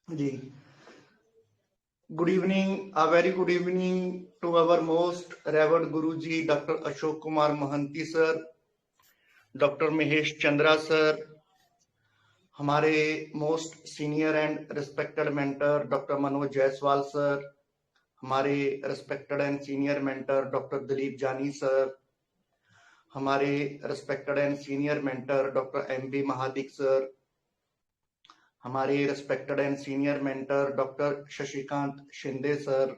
Ji, good evening, a very good evening to our most revered Guruji, Dr. Ashok Kumar Mohanty sir, Dr. Mahesh Chandra sir, हमारे most senior and respected mentor doctor Manoj Jaiswal sir, हमारे respected and senior mentor doctor Dilip Jani sir, हमारे respected and senior mentor doctor M B Mahadik sir, हमारे respected and senior mentor doctor Shashikant Shinde sir,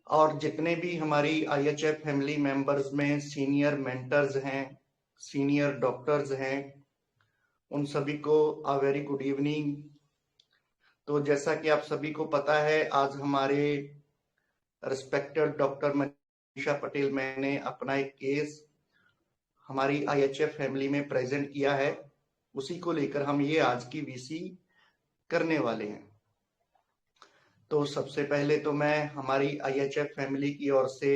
और जितने भी हमारी IHF family members में senior mentors हैं, senior doctors हैं, उन सभी को अ वेरी गुड इवनिंग। तो जैसा कि आप सभी को पता है, आज हमारे respected doctor Manisha Patel ma'am ने अपना एक केस हमारी आईएचएफ फैमिली में प्रेजेंट किया है। उसी को लेकर हम ये आज की वीसी करने वाले हैं। तो सबसे पहले तो मैं हमारी आईएचएफ फैमिली की ओर से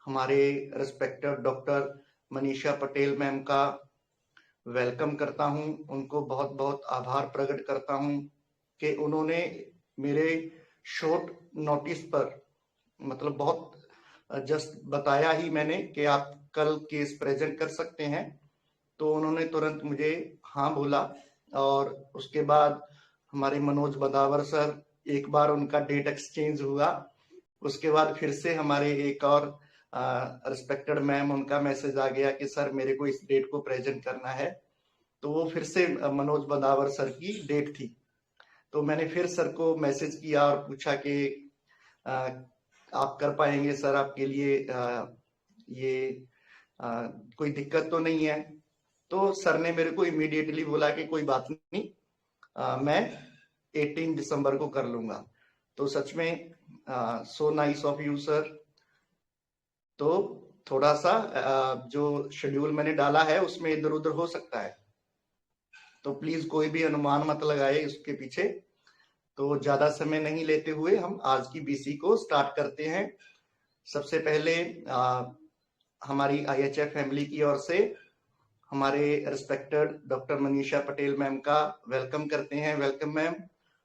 हमारे respected doctor Manisha Patel ma'am का वेलकम करता हूं, उनको बहुत बहुत आभार प्रकट करता हूं कि उन्होंने मेरे शॉर्ट नोटिस पर, मतलब बहुत जस्ट बताया ही मैंने कि आप कल केस प्रेजेंट कर सकते हैं, तो उन्होंने तुरंत मुझे हाँ बोला। और उसके बाद हमारे मनोज बदावर सर, एक बार उनका डेट एक्सचेंज हुआ, उसके बाद फिर से हमारे एक और रिस्पेक्टेड मैम, उनका मैसेज आ गया कि सर मेरे को इस डेट को प्रेजेंट करना है। तो वो फिर से मनोज बदावर सर की डेट थी। तो मैंने फिर सर को मैसेज किया और पूछा कि आप कर पाएंगे सर, आपके लिए ये कोई दिक्कत तो नहीं है? तो सर ने मेरे को इमीडिएटली बोला कि कोई बात नहीं, मैं 18 दिसंबर को कर लूंगा। तो सच में so nice of you sir. तो थोड़ा सा जो शेड्यूल मैंने डाला है उसमें इधर उधर हो सकता है, तो प्लीज कोई भी अनुमान मत लगाए इसके पीछे। तो ज्यादा समय नहीं लेते हुए हम आज की बीसी को स्टार्ट करते हैं। सबसे पहले हमारी आईएचएफ फैमिली की ओर से हमारे respected doctor Manisha Patel ma'am का वेलकम करते हैं। Welcome ma'am,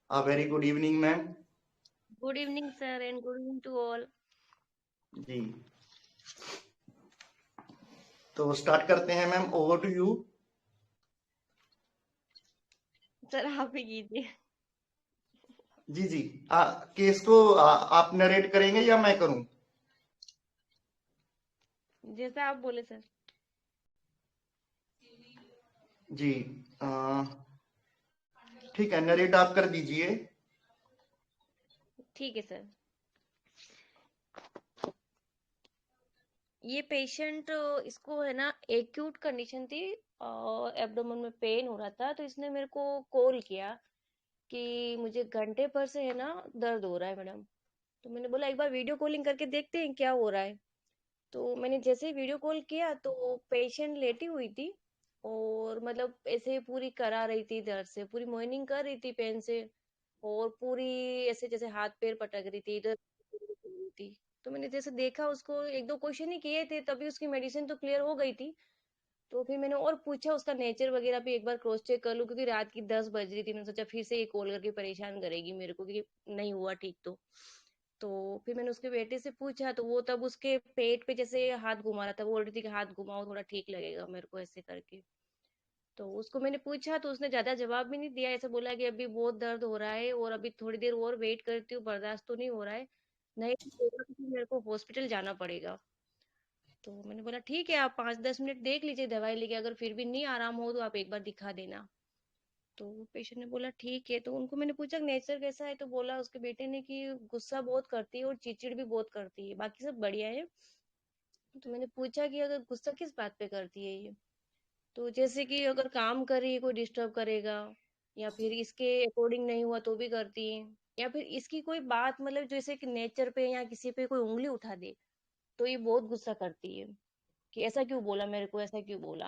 very good evening ma'am. Good evening, sir, and good evening to all. जी, तो स्टार्ट करते हैं ma'am, over to you. Sir आप ही कीजिए। जी जी, केस को आप नरेट करेंगे या मैं करूं? जैसा आप बोले सर। जी, ठीक है, नरेट आप कर दीजिए। ठीक है सर। ये पेशेंट इसको है ना एक्यूट कंडीशन थी और एब्डोमेन में पेन हो रहा था, तो इसने मेरे को कॉल किया कि मुझे घंटे भर से है ना दर्द हो रहा है मैडम। तो मैंने बोला एक बार वीडियो कॉलिंग करके देखते हैं क्या हो रहा है। तो मैंने जैसे ही वीडियो कॉल किया तो पेशेंट लेटी हुई थी और मतलब ऐसे पूरी करा रही थी, दर्द से पूरी मॉर्निंग कर रही थी पेन से, और पूरी ऐसे जैसे हाथ पैर पटक रही थी, इधर रही थी। तो मैंने जैसे देखा, उसको एक दो क्वेश्चन ही किए थे, तभी उसकी मेडिसिन तो क्लियर हो गई थी। तो फिर मैंने और पूछा उसका नेचर वगैरह भी एक बार क्रॉस चेक कर लूं, क्योंकि रात की 10 बज रही थी। मैंने सोचा फिर से ये कॉल करके परेशान करेगी मेरे को, क्योंकि नहीं हुआ ठीक। तो फिर मैंने उसके बेटे से पूछा, तो वो तब उसके पेट पे जैसे हाथ घुमा रहा था, वो बोल रही थी कि हाथ घुमाओ थोड़ा ठीक लगेगा मेरे को, ऐसे करके। तो उसको मैंने पूछा तो उसने ज्यादा जवाब भी नहीं दिया, ऐसे बोला कि अभी बहुत दर्द हो रहा है और अभी थोड़ी देर और वेट करती हूँ, बर्दाश्त तो नहीं हो रहा है, नहीं होगा तो फिर मेरे को हॉस्पिटल जाना पड़ेगा। तो मैंने बोला ठीक है, आप 5-10 मिनट देख लीजिए दवाई लेके, अगर फिर भी नहीं आराम हो तो आप एक बार दिखा देना। तो पेशेंट ने बोला ठीक है। तो उनको मैंने पूछा नेचर कैसा है, तो बोला उसके बेटे ने कि गुस्सा बहुत करती है और चिड़चिड़ भी बहुत करती है, बाकी सब बढ़िया है। तो मैंने पूछा कि अगर गुस्सा किस बात पे करती है ये, तो जैसे कि अगर काम कर रही है कोई डिस्टर्ब करेगा, या फिर इसके अकॉर्डिंग नहीं हुआ तो भी करती है, या फिर इसकी कोई बात मतलब जैसे कि नेचर पे या किसी पे कोई उंगली उठा दे तो ये बहुत गुस्सा करती है कि ऐसा क्यों बोला मेरे को, ऐसा क्यों बोला।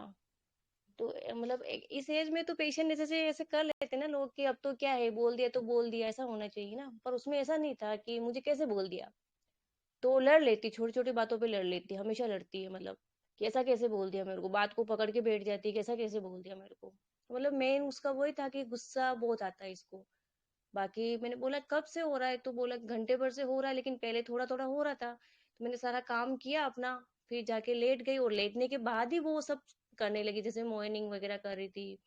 तो मतलब इस एज में तो पेशेंट जैसे ऐसे कर लेते हैं ना लोग कि अब तो क्या है, बोल दिया तो बोल दिया, ऐसा होना चाहिए ना। पर उसमें ऐसा नहीं था कि मुझे कैसे बोल दिया। तो लड़ लेती, छोटी छोटी बातों पे लड़ लेती, हमेशा लड़ती है, मतलब कि ऐसा कैसे बोल दिया मेरे को, बात को पकड़ के बैठ जाती है कि ऐसा कैसे बोल दिया मेरे को। मतलब मेन उसका वही था कि गुस्सा बहुत आता है इसको। बाकी मैंने बोला कब से हो रहा है, तो बोला घंटे भर से हो रहा है, लेकिन पहले थोड़ा थोड़ा हो रहा था। तो मैंने सारा काम किया अपना, फिर जाके लेट गई, और लेटने के बाद ही वो सब करने लगी, जैसे मॉर्निंग वगैरह कर रही थी,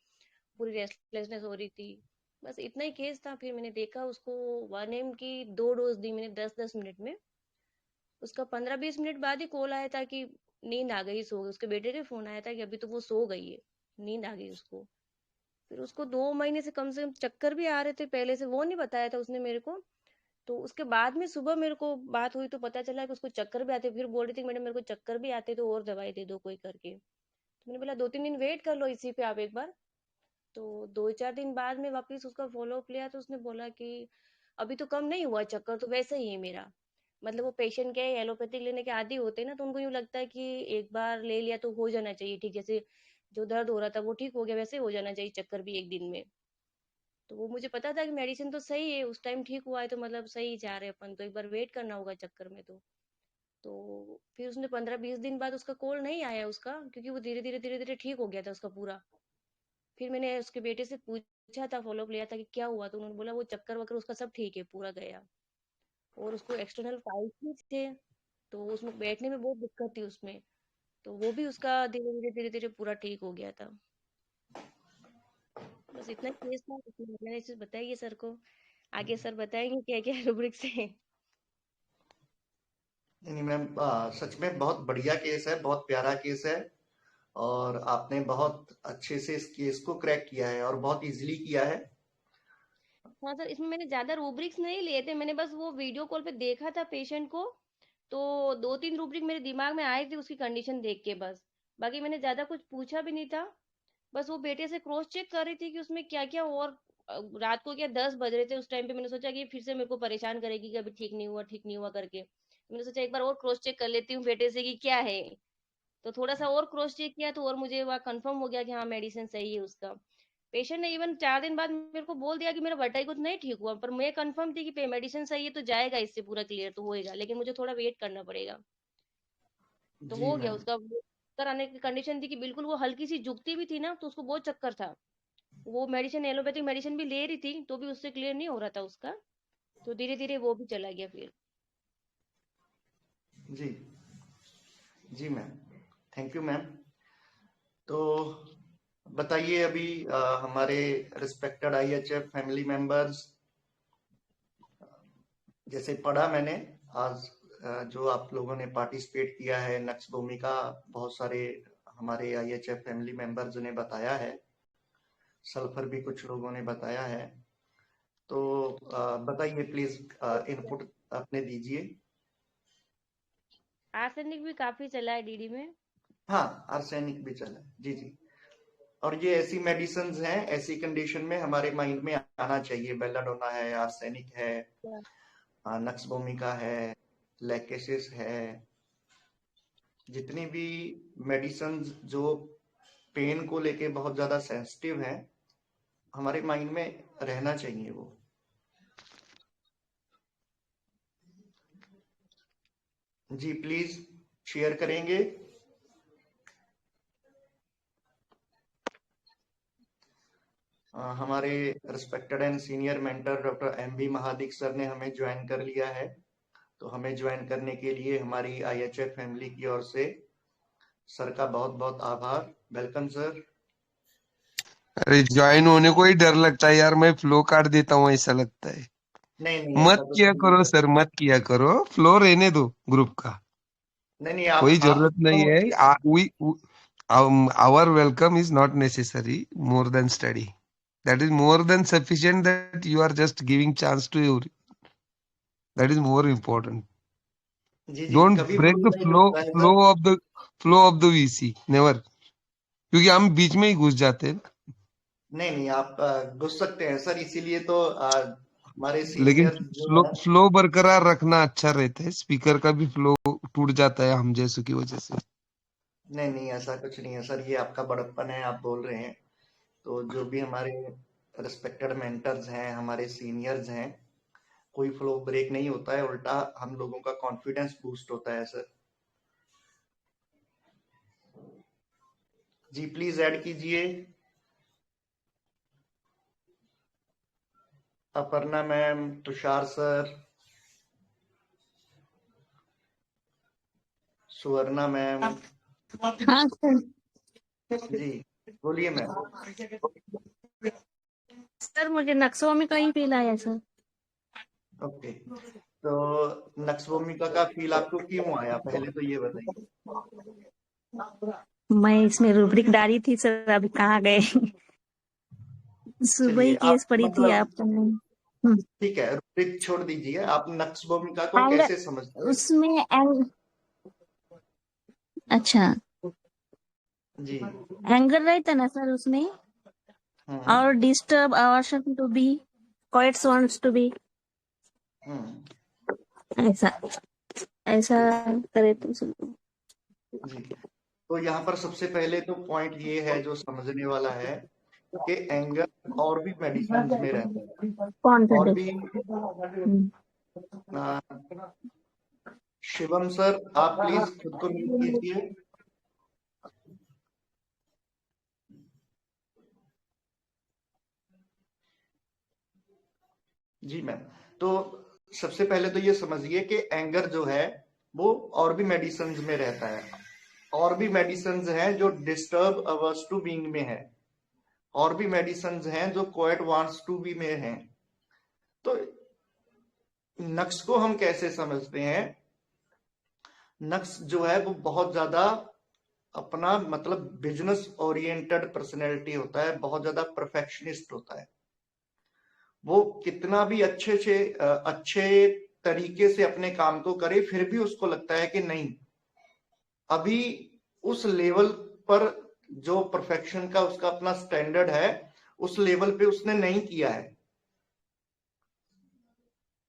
पूरी रेस्टलेसनेस हो रही थी। बस इतना ही केस था। फिर मैंने देखा उसको 1 एम की 2 डोज दी मैंने 10-10 मिनट में। उसका 15-20 मिनट बाद ही कॉल आया था कि नींद आ गई, सो गई। उसके बेटे का फोन आया था कि अभी तो वो सो गई है, नींद आ गई उसको। फिर उसको 2 महीने से कम चक्कर भी आ रहे थे पहले से, वो नहीं बताया था उसने मेरे को। तो उसके बाद में सुबह मेरे को बात हुई तो पता चला कि उसको चक्कर भी आते। फिर बोल रही थी मैडम मेरे को चक्कर भी आते, तो और दवाई दे दो कोई करके। तो मैंने बोला 2-3 दिन वेट कर लो इसी पे आप एक बार। तो 2-4 दिन बाद में वापस उसका फॉलो अप लिया, तो उसने बोला कि अभी तो कम नहीं हुआ चक्कर, तो वैसे ही है मेरा। मतलब वो पेशेंट क्या है, एलोपैथिक लेने के आदी होते हैं ना, तो उनको यूं लगता है कि एक बार ले लिया तो हो जाना चाहिए ठीक, जैसे जो दर्द हो रहा था वो ठीक हो गया, वैसे हो जाना चाहिए चक्कर भी एक दिन में। तो वो मुझे पता था कि मेडिसिन तो सही है, उस टाइम ठीक हुआ है तो मतलब सही जा रहे हैं अपन, तो एक बार वेट करना होगा चक्कर में। तो फिर उसने 15-20 दिन बाद उसका कॉल नहीं आया उसका, क्योंकि वो धीरे धीरे ठीक हो गया था उसका पूरा। फिर मैंने उसके बेटे से पूछा था, फॉलोअप लिया था कि क्या हुआ, तो उन्होंने बोला वो चक्कर वक्कर उसका सब ठीक है, पूरा गया। और उसको एक्सटर्नल फाइल्स भी थे, तो उसमें बैठने में बहुत दिक्कत थी उसमें। तो वो भी उसका धीरे धीरे पूरा ठीक हो गया था। बस इतना ही केस था, इसलिए मैंने इसे बताई है सर को। आगे सर बताएंगे क्या क्या रूब्रिक्स है। नहीं नहीं मैम, सच में बहुत बढ़िया केस है, बहुत प्यारा केस है। और आपने बहुत अच्छे से इस केस को क्रैक किया है और बहुत इजीली किया है। हाँ सर, इसमें मैंने ज्यादा रूब्रिक्स नहीं लिए थे, मैंने बस वो वीडियो कॉल पे देखा था पेशेंट को। तो 2-3 रूब्रिक मेरे दिमाग में आए थे उसकी कंडीशन देख के बस। बाकी मैंने ज्यादा कुछ पूछा भी नहीं था। बस वो बेटे से क्रॉस चेक कर रही थी कि उसमें क्या क्या। और रात को क्या 10 बज रहे थे उस टाइम पे, मैंने सोचा कि फिर से मेरे को परेशान करेगी कि अभी ठीक नहीं हुआ करके। मैंने सोचा एक बार और क्रॉस चेक कर लेती हूँ बेटे से कि क्या है। तो थोड़ा सा और क्रॉस चेक किया, तो और मुझे वहाँ कंफर्म हो गया कि हाँ मेडिसिन सही है उसका। पेशेंट ने इवन 4 दिन बाद मेरे को बोल दिया कि मेरा वर्टाइगो नहीं ठीक हुआ, पर मैं कंफर्म थी कि मेडिसिन सही है तो जाएगा, इससे पूरा क्लियर तो होएगा, लेकिन मुझे थोड़ा वेट करना पड़ेगा। तो जी हो गया मैम। उसका। चक्कर आने की कंडीशन थी कि बिल्कुल वो हल्की सी झुकती भी थी ना, तो उसको बहुत चक्कर था। वो मेडिसिन एलोपैथिक मेडिसिन भी ले रही थी, तो भी उससे क्लियर नहीं हो रहा था उसका। तो धीरे धीरे वो भी चला गया फिर। जी जी मैम, थैंक यू मैम। तो बताइए अभी हमारे रिस्पेक्टेड आईएचएफ फैमिली मेंबर्स, जैसे पढ़ा मैंने आज, जो आप लोगों ने पार्टिसिपेट किया है नक्श भूमिका, बहुत सारे हमारे आईएचएफ फैमिली मेंबर्स ने बताया है, सल्फर भी कुछ लोगों ने बताया है। तो बताइए प्लीज, इनपुट अपने दीजिए। आर्सेनिक भी काफी चला है डीडी में। हाँ, आर्सेनिक भी चला है, जी जी। और ये ऐसी मेडिसिन हैं, ऐसी कंडीशन में हमारे माइंड में आना चाहिए, बेलाडोना है, आर्सेनिक है, नक्स भूमिका है, लैकेसिस है, जितनी भी मेडिसिन जो पेन को लेके बहुत ज्यादा सेंसिटिव है, हमारे माइंड में रहना चाहिए वो। जी प्लीज शेयर करेंगे। हमारे respected and senior mentor doctor M B Mahadik sir ने हमें ज्वाइन कर लिया है। तो हमें ज्वाइन करने के लिए हमारी आईएचएफ फैमिली की ओर से सर का बहुत बहुत आभार। Welcome sir. अरे ज्वाइन होने को ही डर लगता है यार, मैं फ्लो काट देता हूँ ऐसा लगता है। नहीं नहीं, मत ऐसा कुछ किया नहीं करो सर। सर, मत किया करो, फ्लो रहने दो ग्रुप का। नहीं नहीं, कोई आप जरूरत नहीं तो, है। Our welcome is not necessary more than study. That is more than sufficient, that you are just giving chance to every. That is more important. जी जी, डोंट कभी ब्रेक द बोलना ही फ्लो, होता है sir. Flow of the VC never. क्योंकि हम बीच में ही घुस जाते हैं। नहीं नहीं, आप घुस सकते हैं सर, इसीलिए तो हमारे लेकिन सीनियर जो फ्लो है। फ्लो बरकरार रखना अच्छा रहता है। स्पीकर का भी फ्लो टूट जाता है हम जैसों की वजह से। नहीं नहीं, ऐसा कुछ नहीं है सर, ये आपका बड़प्पन है, आप बोल रहे हैं। तो जो भी हमारे रिस्पेक्टेड मेंटर्स हैं, हमारे सीनियर्स हैं, कोई फ्लो ब्रेक नहीं होता है, उल्टा हम लोगों का कॉन्फिडेंस बूस्ट होता है सर। जी प्लीज ऐड कीजिए। अपर्णा मैम, तुषार सर, सुवर्णा मैम। हाँ सर। जी बोलिए मैम। सर मुझे नक्शों में कहीं फील आया सर। ओके, तो नक्श भूमिका का फील आपको क्यों आया, पहले तो ये बताइए। मैं इसमें रूब्रिक डाली थी सर, अभी कहाँ गए। सुबह ही चलिए आप केस पड़ी थी मतलब आप। ठीक है, रूब्रिक छोड़ दीजिए, आप नक्श भूमिका को एंगर कैसे समझते हैं। उसमें अच्छा जी। एंगर रहता ना सर उसमें, हम्म और disturb aversion to be quiet wants to be, ऐसा ऐसा ठीक। करे तो सर। जी, तो यहाँ पर सबसे पहले तो पॉइंट ये है जो समझने वाला है कि एंगर और भी मेडिसिन में रहता है। कौन सा और भी हम्म। आ, शिवम सर, आप प्लीज खुद को म्यूट कीजिए। जी मैम, तो सबसे पहले तो ये समझिए कि एंगर जो है वो और भी मेडिसिन में रहता है। और भी मेडिसिन हैं जो डिस्टर्ब अवर्स टू बीइंग में है, और भी मेडिसिन हैं जो क्वाइट वांट्स टू बी में हैं। तो नक्श को हम कैसे समझते हैं, नक्श जो है वो बहुत ज्यादा अपना मतलब बिजनेस ओरिएंटेड पर्सनैलिटी होता है, बहुत ज्यादा परफेक्शनिस्ट होता है। वो कितना भी अच्छे तरीके से अपने काम को करे, फिर भी उसको लगता है कि नहीं, अभी उस लेवल पर जो परफेक्शन का उसका अपना स्टैंडर्ड है, उस लेवल पे उसने नहीं किया है।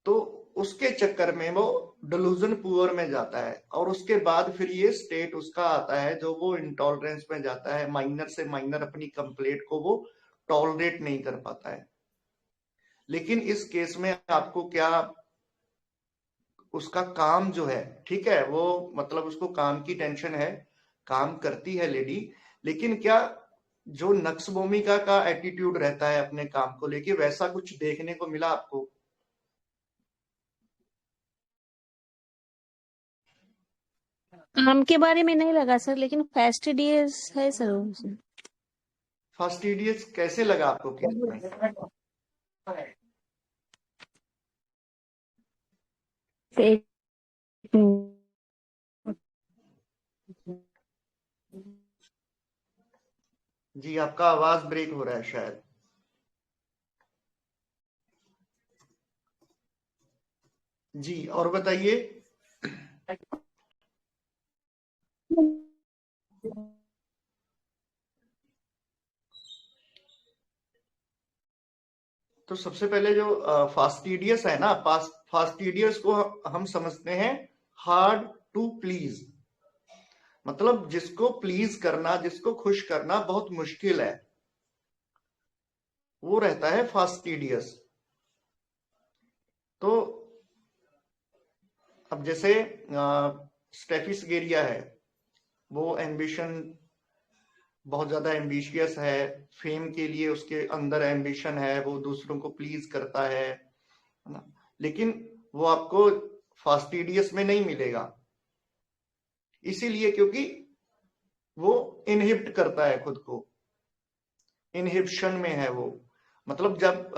तो उसके चक्कर में वो डिलूजन पुअर में जाता है, और उसके बाद फिर ये स्टेट उसका आता है जो वो इंटॉलरेंस में जाता है, माइनर से माइनर अपनी कंप्लेंट को वो टॉलरेट नहीं कर पाता है। लेकिन इस केस में आपको क्या, उसका काम जो है, ठीक है, वो मतलब उसको काम की टेंशन है, काम करती है लेडी, लेकिन क्या जो नक्श भूमिका का एटीट्यूड रहता है अपने काम को लेके, वैसा कुछ देखने को मिला आपको। काम के बारे में नहीं लगा सर, लेकिन फेस्टिडियस है सर उसमें। फास्टिडियस कैसे लगा आपको केस में। एक जी आपका आवाज ब्रेक हो रहा है शायद। जी और बताइए। तो सबसे पहले जो फास्टिडियस है ना, फास्टिडियस को हम समझते हैं हार्ड टू प्लीज, मतलब जिसको प्लीज करना, जिसको खुश करना बहुत मुश्किल है, वो रहता है फास्टिडियस। तो अब जैसे स्टेफिस गेरिया है, वो एम्बिशन, बहुत ज्यादा एम्बिशियस है, फेम के लिए उसके अंदर एम्बिशन है, वो दूसरों को प्लीज करता है ना, लेकिन वो आपको फास्टिडियस में नहीं मिलेगा। इसीलिए क्योंकि वो इनहिबिट करता है खुद को, इनहिबिशन में है वो। मतलब जब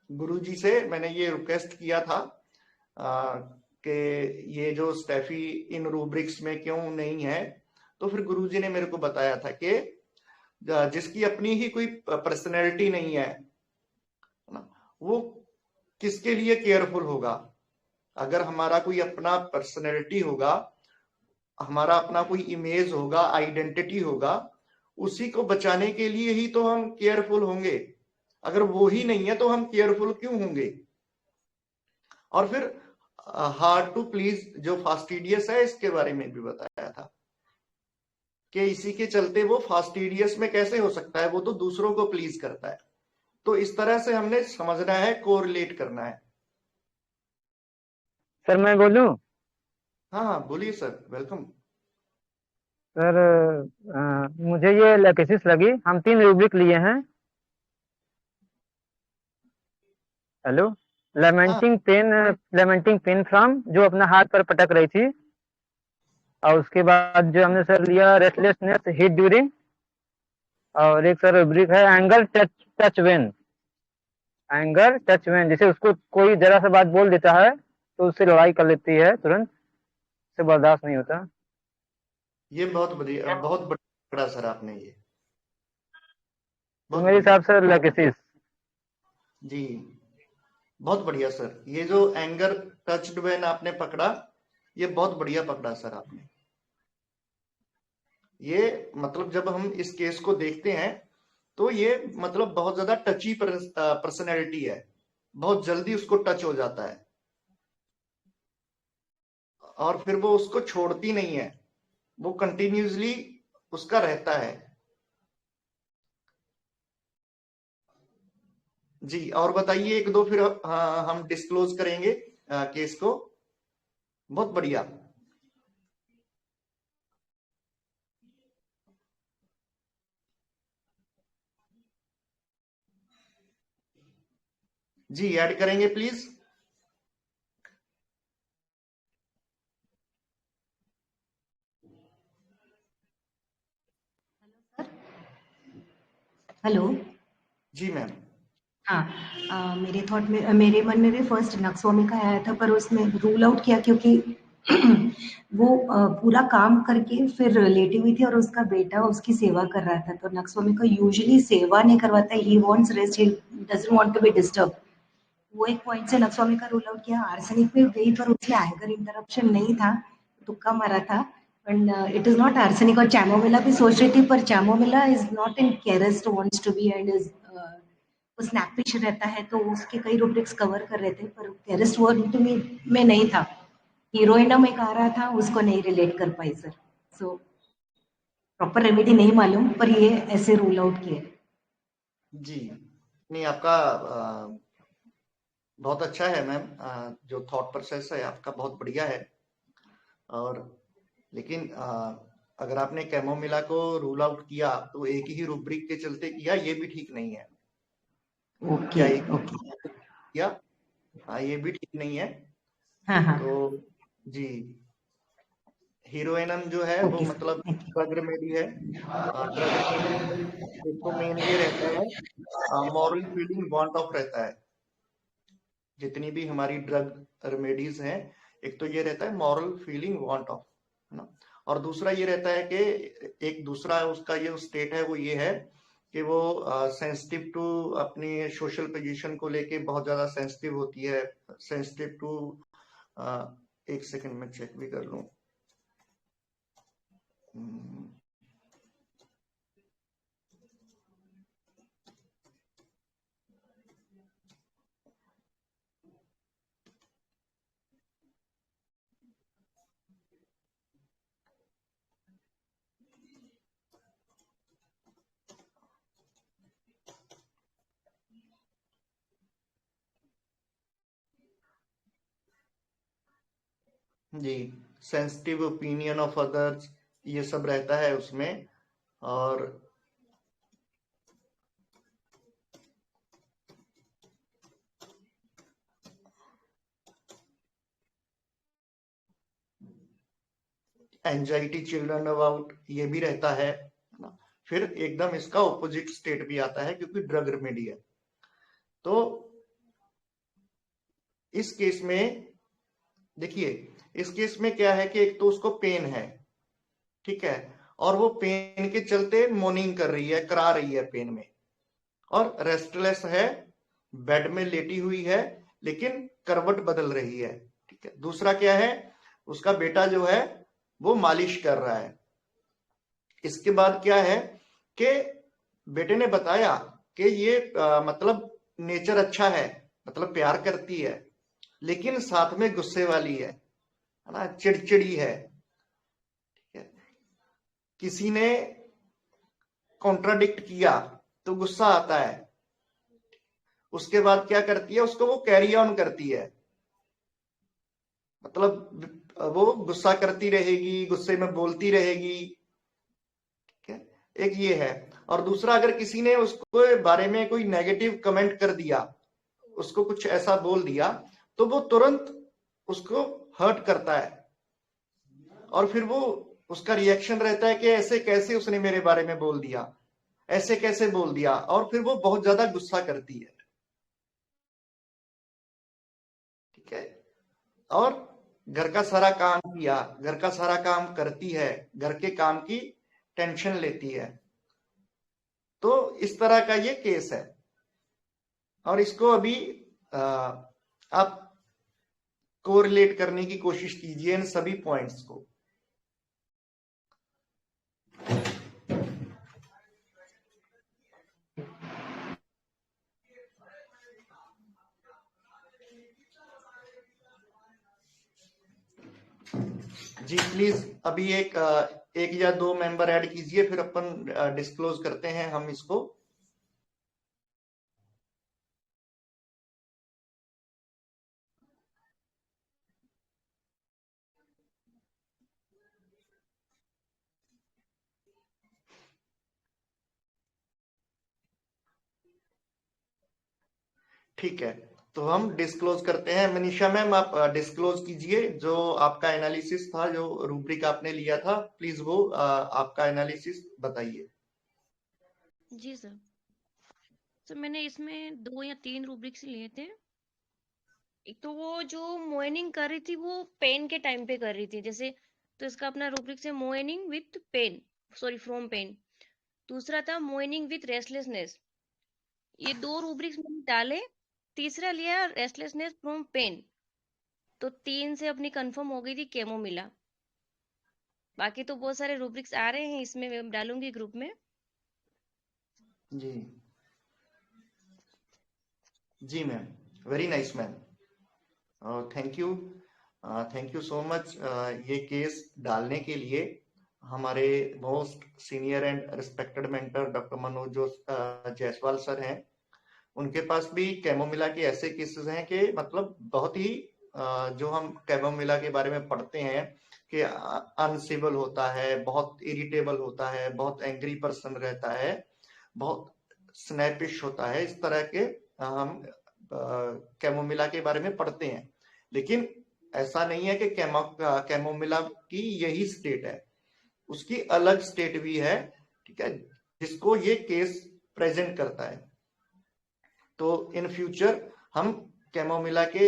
गुरुजी से मैंने ये रिक्वेस्ट किया था कि ये जो स्टेफी इन रूब्रिक्स में क्यों नहीं है, तो फिर गुरुजी ने मेरे को बताया था कि जिसकी अपनी ही कोई पर्सनैलिटी नहीं है ना, वो किसके लिए केयरफुल होगा। अगर हमारा कोई अपना पर्सनैलिटी होगा, हमारा अपना कोई इमेज होगा, आइडेंटिटी होगा, उसी को बचाने के लिए ही तो हम केयरफुल होंगे। अगर वो ही नहीं है तो हम केयरफुल क्यों होंगे। और फिर हार्ड टू प्लीज जो फास्टिडियस है, इसके बारे में भी बताया था कि इसी के चलते वो फास्टिडियस में कैसे हो सकता है, वो तो दूसरों को प्लीज करता है। तो इस तरह से हमने समझना है, कोरिलेट करना है। सर मैं बोलूं। हाँ हाँ बोलिए सर, वेलकम। सर मुझे ये लकेसिस लगी, हम 3 रूब्रिक लिए हैं। हेलो। हाँ लेमेंटिंग पेन फ्रॉम, जो अपना हाथ पर पटक रही थी। और उसके बाद जो हमने सर लिया, रेस्टलेसनेस हिट ड्यूरिंग। और एक सर ब्रीफ है, anger touch when. Anger touch when, जैसे उसको कोई जरा सा बात बोल देता है तो उससे लड़ाई कर लेती है तुरंत, से बर्दाश्त नहीं होता। ये बहुत बढ़िया, बहुत बढ़िया सर आपने ये, तो बहुत मेरे बढ़िया। हिसाब से लेगेसीज। जी बहुत बढ़िया सर, ये जो एंगर टच्ड व्हेन आपने पकड़ा, ये बहुत बढ़िया पकड़ा सर आपने। ये मतलब जब हम इस केस को देखते हैं तो ये मतलब बहुत ज्यादा टची पर्सनैलिटी है, बहुत जल्दी उसको टच हो जाता है और फिर वो उसको छोड़ती नहीं है, वो कंटिन्यूसली उसका रहता है। जी और बताइए एक दो, फिर हाँ, हम डिस्क्लोज करेंगे केस को। बहुत बढ़िया। जी ऐड करेंगे प्लीज। हेलो। जी मैम। हाँ, मेरे थॉट में, मेरे मन में भी फर्स्ट नक्सवामी का आया था, पर उसमें रूल आउट किया क्योंकि वो पूरा काम करके फिर लेटी हुई थी और उसका बेटा उसकी सेवा कर रहा था। तो नक्सवामी को यूजुअली सेवा नहीं करवाता, he wants rest, he doesn't want to be disturb. वो एक पॉइंट से नक्सवामी का रूल आउट किया। आर्सेनिक पे गई पर उसमें एंगर इंटरप्शन नहीं था, तुक्का मारा था। And it is not arsenic. और चैमोमिला भी सोच रही थी, पर chamomilla is not in caressed wants to be, and is वो स्नैपिश रहता है, तो उसके कई रूब्रिक्स कवर कर रहे थे, पर केरेस्ट वर्ड में नहीं था। हीरोइनम एक आ रहा था, उसको नहीं रिलेट कर पाई सर। सो प्रॉपर रेमेडी नहीं मालूम, पर ये ऐसे रूल आउट किए। जी नहीं, आपका बहुत अच्छा है मैम, जो थॉट प्रोसेस है आपका बहुत बढ़िया है। और लेकिन अगर आपने कैमोमिला को रूल आउट किया तो एक ही रूब्रिक के चलते किया, ये भी ठीक नहीं है। ओके क्या एक ही ओके। किया? हाँ ये भी ठीक नहीं है। हाँ हाँ। तो जी, हीरोइनम जो है वो ओके सर, मतलब थैंक यू। ड्रग रेमेडी है। ड्रग रेमेडी में एक तो मेन ये रहता है, मॉरल फीलिंग वांट ऑफ रहता है। जितनी भी हमारी ड्रग रेमेडीज हैं, एक तो ये रहता है मॉरल फीलिंग वांट ऑफ, है ना। और दूसरा ये रहता है कि एक दूसरा उसका ये स्टेट है, वो ये है कि वो सेंसिटिव टू अपनी सोशल पोजीशन को लेके बहुत ज्यादा सेंसिटिव होती है, सेंसिटिव टू, एक सेकंड में चेक भी कर लूं। जी, सेंसिटिव ओपिनियन ऑफ अदर्स, ये सब रहता है उसमें। और एंजाइटी चिल्ड्रन अबाउट, ये भी रहता है ना। फिर एकदम इसका ऑपोजिट स्टेट भी आता है क्योंकि ड्रग रेमेडी है। तो इस केस में देखिए, इस केस में क्या है कि एक तो उसको पेन है, ठीक है, और वो पेन के चलते मोर्निंग कर रही है, करा रही है पेन में, और रेस्टलेस है, बेड में लेटी हुई है, लेकिन करवट बदल रही है, ठीक है। दूसरा क्या है, उसका बेटा जो है वो मालिश कर रहा है। इसके बाद क्या है कि बेटे ने बताया कि ये मतलब नेचर अच्छा है, मतलब प्यार करती है, लेकिन साथ में गुस्से वाली है ना, चिड़चिड़ी है, ठीक है। किसी ने कॉन्ट्राडिक्ट किया तो गुस्सा आता है, उसके बाद क्या करती है, उसको वो कैरी ऑन करती है, मतलब वो गुस्सा करती रहेगी, गुस्से में बोलती रहेगी, ठीक है। एक ये है। और दूसरा, अगर किसी ने उसको बारे में कोई नेगेटिव कमेंट कर दिया उसको कुछ ऐसा बोल दिया तो वो तुरंत उसको हर्ट करता है, और फिर वो उसका रिएक्शन रहता है कि ऐसे कैसे उसने मेरे बारे में बोल दिया, ऐसे कैसे बोल दिया, और फिर वो बहुत ज्यादा गुस्सा करती है। ठीक है, और घर का सारा काम किया, घर का सारा काम करती है, घर के काम की टेंशन लेती है। तो इस तरह का ये केस है, और इसको अभी आप कोरिलेट करने की कोशिश कीजिए इन सभी पॉइंट्स को। जी प्लीज अभी एक या दो मेंबर ऐड कीजिए, फिर अपन डिस्क्लोज करते हैं हम इसको। ठीक है, तो हम डिस्क्लोज करते हैं। मनीषा मैम आप डिस्क्लोज कीजिए जो आपका एनालिसिस था, जो रूब्रिक आपने लिया था, प्लीज वो आपका एनालिसिस बताइए। जी सर। सर मैंने इसमें 2 या 3 रूब्रिक्स लिए थे। एक तो वो जो मोइनिंग कर रही थी वो पेन के टाइम पे कर रही थी, जैसे तो इसका अपना रूब्रिक्स है moaning with pain, sorry from pain. दूसरा था मोइनिंग विथ रेस्टलेसनेस। ये 2 रूब्रिक्स मैंने डाले। तीसरा लिया रेस्टलेसनेस फ्रॉम पेन। तो 3 से अपनी कंफर्म हो गई थी कैमोमिला। बाकी तो बहुत सारे रूब्रिक्स आ रहे हैं, इसमें मैं डालूंगी ग्रुप में। जी जी ma'am, very nice ma'am, thank you so much ये केस डालने के लिए। हमारे most senior and respected mentor doctor Manoj Jaiswal sir हैं, उनके पास भी कैमोमिला के ऐसे केसेस हैं कि मतलब बहुत ही जो हम कैमोमिला के बारे में पढ़ते हैं कि अनसिबल होता है, बहुत इरिटेबल होता है, बहुत एंग्री पर्सन रहता है, बहुत स्नैपिश होता है, इस तरह के हम कैमोमिला के बारे में पढ़ते हैं। लेकिन ऐसा नहीं है कि कैमोमिला की यही स्टेट है, उसकी अलग स्टेट भी है, ठीक है, जिसको ये केस प्रेजेंट करता है। तो इन फ्यूचर हम कैमोमिला के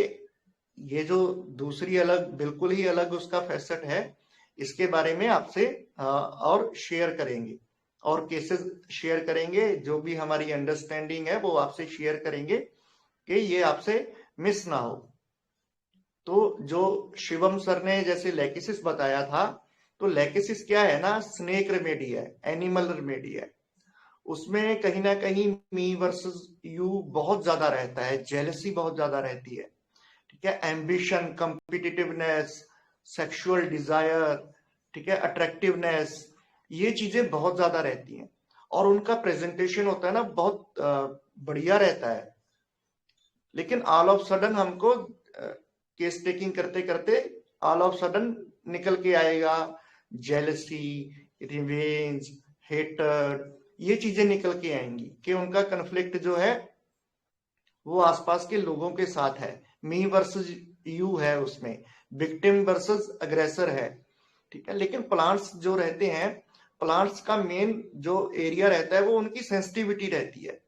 ये जो दूसरी अलग, बिल्कुल ही अलग उसका फैसेट है, इसके बारे में आपसे और शेयर करेंगे, और केसेस शेयर करेंगे, जो भी हमारी अंडरस्टैंडिंग है वो आपसे शेयर करेंगे कि ये आपसे मिस ना हो। तो जो शिवम सर ने जैसे लेकिसिस बताया था, तो लेकिसिस क्या है ना, स्नेक रेमेडी है, एनिमल रेमेडी है। उसमें कहीं ना कहीं मी वर्सेस यू बहुत ज्यादा रहता है, जेलसी बहुत ज्यादा रहती है, ठीक है, एम्बिशन, कॉम्पिटिटिवनेस, सेक्सुअल डिजायर, ठीक है, अट्रैक्टिवनेस, ये चीजें बहुत ज्यादा रहती हैं, और उनका प्रेजेंटेशन होता है ना बहुत बढ़िया रहता है। लेकिन ऑल ऑफ सडन हमको केस टेकिंग करते करते ऑल ऑफ सडन निकल के आएगा जेलसी, रिवेंज, हेटर्ड, ये चीजें निकल के आएंगी कि उनका कन्फ्लिक्ट जो है वो आसपास के लोगों के साथ है, मी वर्सेस यू है, उसमें विक्टिम वर्सेस अग्रेसर है, ठीक है। लेकिन प्लांट्स जो रहते हैं, प्लांट्स का मेन जो एरिया रहता है वो उनकी सेंसिटिविटी रहती है,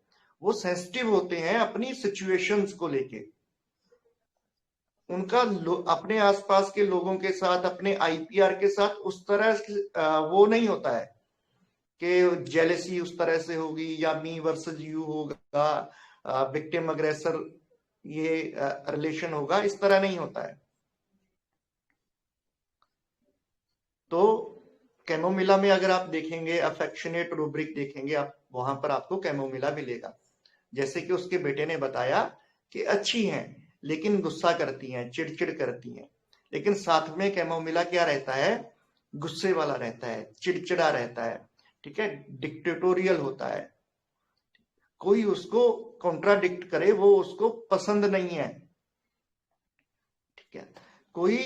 वो सेंसिटिव होते हैं अपनी सिचुएशंस को लेके, उनका अपने आसपास के लोगों के साथ, अपने आईपीआर के साथ उस तरह वो नहीं होता है कि जेलेसी उस तरह से होगी या मी वर्सेस यू होगा, विक्टिम अग्रेसर ये रिलेशन होगा, इस तरह नहीं होता है। तो कैमोमिला में अगर आप देखेंगे, अफेक्शनेट रूब्रिक देखेंगे आप, वहां पर आपको कैमोमिला मिलेगा। जैसे कि उसके बेटे ने बताया कि अच्छी हैं लेकिन गुस्सा करती हैं, चिड़चिड़ करती हैं, लेकिन साथ में कैमोमिला क्या रहता है, गुस्से वाला रहता है, चिड़चिड़ा रहता है, ठीक है, डिक्टेटोरियल होता है, कोई उसको कॉन्ट्राडिक्ट करे वो उसको पसंद नहीं है, ठीक है, कोई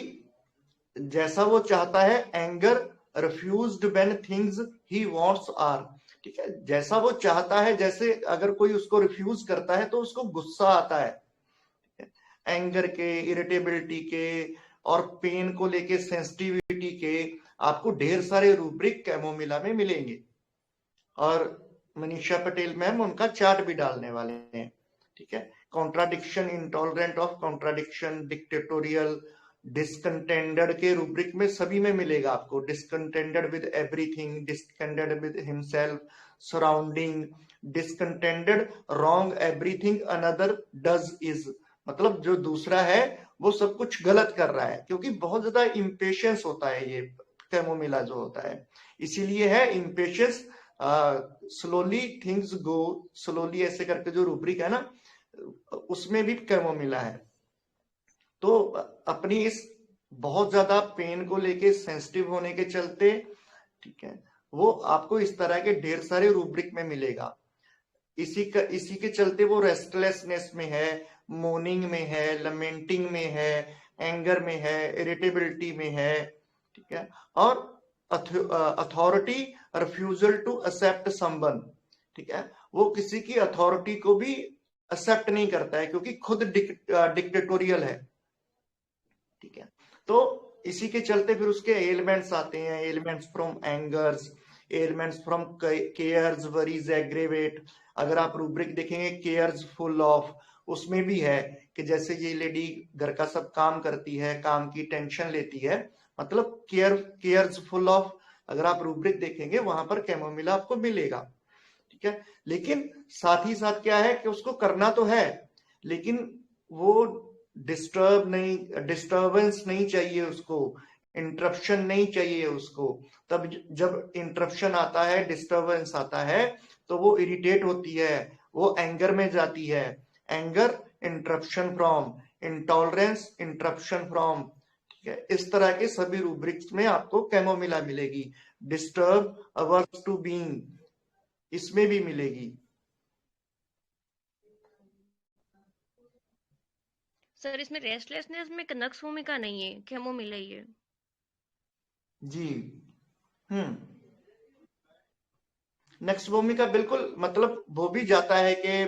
जैसा वो चाहता है, anger refused when things he wants are, ठीक है, जैसा वो चाहता है, जैसे अगर कोई उसको रिफ्यूज करता है तो उसको गुस्सा आता है, एंगर के, इरिटेबिलिटी के और पेन को लेके सेंसिटिविटी के आपको ढेर सारे रूब्रिक कैमोमिला में मिलेंगे। और मनीषा पटेल मैम उनका चार्ट भी डालने वाले हैं, ठीक है। Contradiction, intolerant of contradiction, dictatorial, discontented के रूब्रिक में सभी में मिलेगा आपको। Discontented with everything, discontented with himself, surrounding, discontented wrong everything another does is, मतलब जो दूसरा है वो सब कुछ गलत कर रहा है, क्योंकि बहुत ज्यादा इम्पेशंस होता है ये कैमोमिला जो होता है, इसीलिए है impatience. Slowly things go slowly ऐसे करके जो रूब्रिक है ना, उसमें भी कैमोमिला है। तो अपनी इस बहुत ज्यादा पेन को लेके सेंसिटिव होने के चलते, ठीक है, वो आपको इस तरह के ढेर सारे रूब्रिक में मिलेगा। इसी के चलते वो रेस्टलेसनेस में है, मोर्निंग में है, लमेंटिंग में है, एंगर में है, इरिटेबिलिटी में है, ठीक है। और authority refusal to accept someone, ठीक है, वो किसी की अथॉरिटी को भी एक्सेप्ट नहीं करता है क्योंकि खुद डिक्टेटोरियल है, ठीक है। तो इसी के चलते फिर उसके एलिमेंट्स आते हैं, elements from angers, elements from cares, worries, aggravate. अगर आप रूब्रिक देखेंगे केयर्स फुल ऑफ, उसमें भी है कि जैसे ये लेडी घर का सब काम करती है, काम की टेंशन लेती है, मतलब केयर्स फुल ऑफ, अगर आप रूब्रिक देखेंगे वहां पर कैमोमिला आपको मिलेगा, ठीक है। लेकिन साथ ही साथ क्या है कि उसको करना तो है, लेकिन वो डिस्टर्बेंस नहीं चाहिए उसको, इंटरप्शन नहीं चाहिए उसको। तब जब इंटरप्शन आता है, डिस्टर्बेंस आता है, तो वो इरिटेट होती है, वो एंगर में जाती है। Anger interruption from, intolerance interruption from, ठीक है। इस तरह के सभी रूब्रिक्स में आपको कैमोमिला मिलेगी। डिस्टर्ब, अवर्स टू बीइंग, इसमें भी मिलेगी। सर इसमें रेस्टलेसनेस में नक्स भूमिका नहीं है, कैमोमिला ही है। जी, नेक्स्ट भूमिका बिल्कुल, मतलब वो भी जाता है कि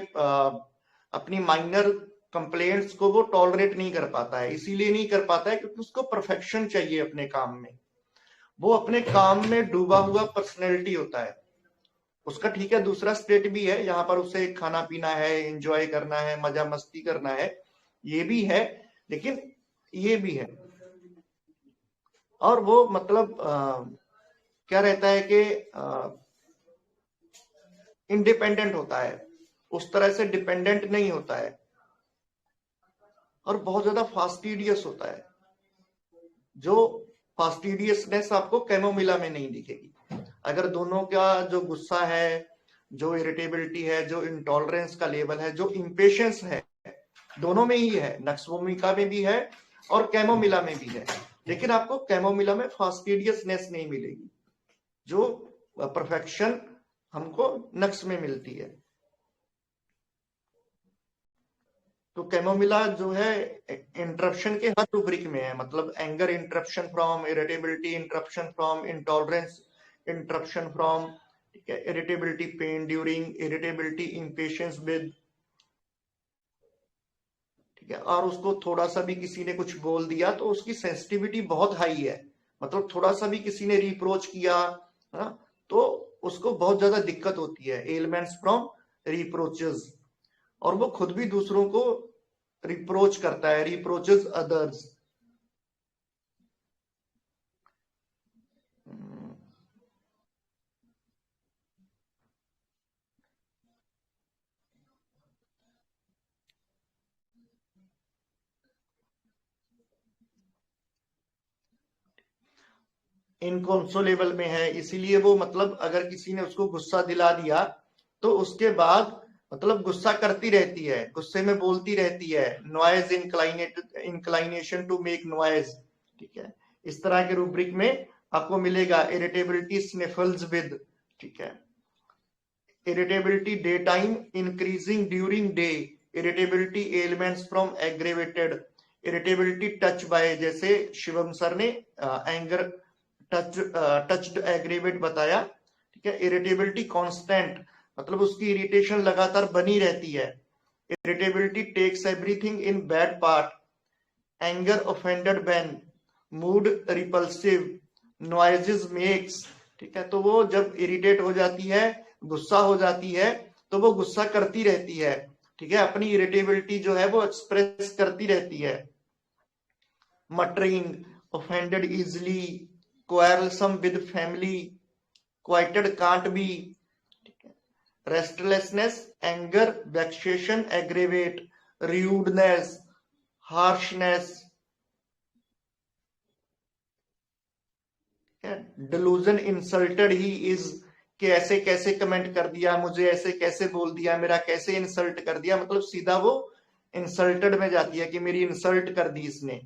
अपनी माइनर कंप्लेंट्स को वो टॉलरेट नहीं कर पाता है। इसीलिए नहीं कर पाता है क्योंकि उसको परफेक्शन चाहिए अपने काम में। वो अपने काम में डूबा हुआ पर्सनैलिटी होता है उसका, ठीक है। दूसरा स्टेट भी है, यहाँ पर उसे खाना पीना है, एंजॉय करना है, मजा मस्ती करना है, ये भी है, लेकिन ये भी है। और वो मतलब क्या रहता है कि इंडिपेंडेंट होता है, उस तरह से डिपेंडेंट नहीं होता है, और बहुत ज्यादा फास्टिडियस होता है। जो फास्टिडियसनेस आपको कैमोमिला में नहीं दिखेगी। अगर दोनों का जो गुस्सा है, जो इरिटेबिलिटी है, जो इंटॉलरेंस का लेवल है, जो इम्पेशंस है, दोनों में ही है, नक्स भूमिका में भी है और कैमोमिला में भी है। लेकिन आपको कैमोमिला में फास्टिडियसनेस नहीं मिलेगी, जो परफेक्शन हमको नक्स में मिलती है। तो कैमोमिला जो है इंटरप्शन के हर रूब्रिक में है, मतलब anger interruption from, irritability interruption from, intolerance interruption from, ठीक है, irritability pen during, irritability impatience with, ठीक है। और उसको थोड़ा सा भी किसी ने कुछ बोल दिया तो उसकी सेंसिटिविटी बहुत हाई है, मतलब थोड़ा सा भी किसी ने रिप्रोच किया है तो उसको बहुत ज्यादा दिक्कत होती है। एलिमेंट्स फ्रॉम रिप्रोचेस, और वो खुद भी दूसरों को रिप्रोच करता है, रिप्रोचेस अदर्स। इनकॉन्सोलेबल में है, इसीलिए वो मतलब अगर किसी ने उसको गुस्सा दिला दिया तो उसके बाद मतलब गुस्सा करती रहती है, गुस्से में बोलती रहती है, noise inclination to make noise, ठीक है। इस तरह के रूब्रिक में आपको मिलेगा। इरिटेबिलिटी स्निफल्स विद, ठीक है। Irritability day time increasing during day, irritability elements from aggravated, irritability touch by, जैसे शिवम सर ने एंगर टच्ड एग्रीवेट बताया, ठीक है। इरिटेबिलिटी कांस्टेंट, मतलब उसकी इरिटेशन लगातार बनी रहती है। irritability takes everything in bad part, anger offended when, mood repulsive, noises makes, ठीक है। तो वो जब इरिटेट हो जाती है, गुस्सा हो जाती है, तो वो गुस्सा करती रहती है, ठीक है, अपनी इरिटेबिलिटी जो है वो एक्सप्रेस करती रहती है। muttering, offended easily, quarrelsome with family, quieted can't be, restlessness, anger, vexation, aggravate, rudeness, harshness, delusion, insulted he is, कि ऐसे कैसे कमेंट कर दिया मुझे, ऐसे कैसे बोल दिया, मेरा कैसे इंसल्ट कर दिया, मतलब सीधा वो इंसल्टेड में जाती है कि मेरी इंसल्ट कर दी इसने।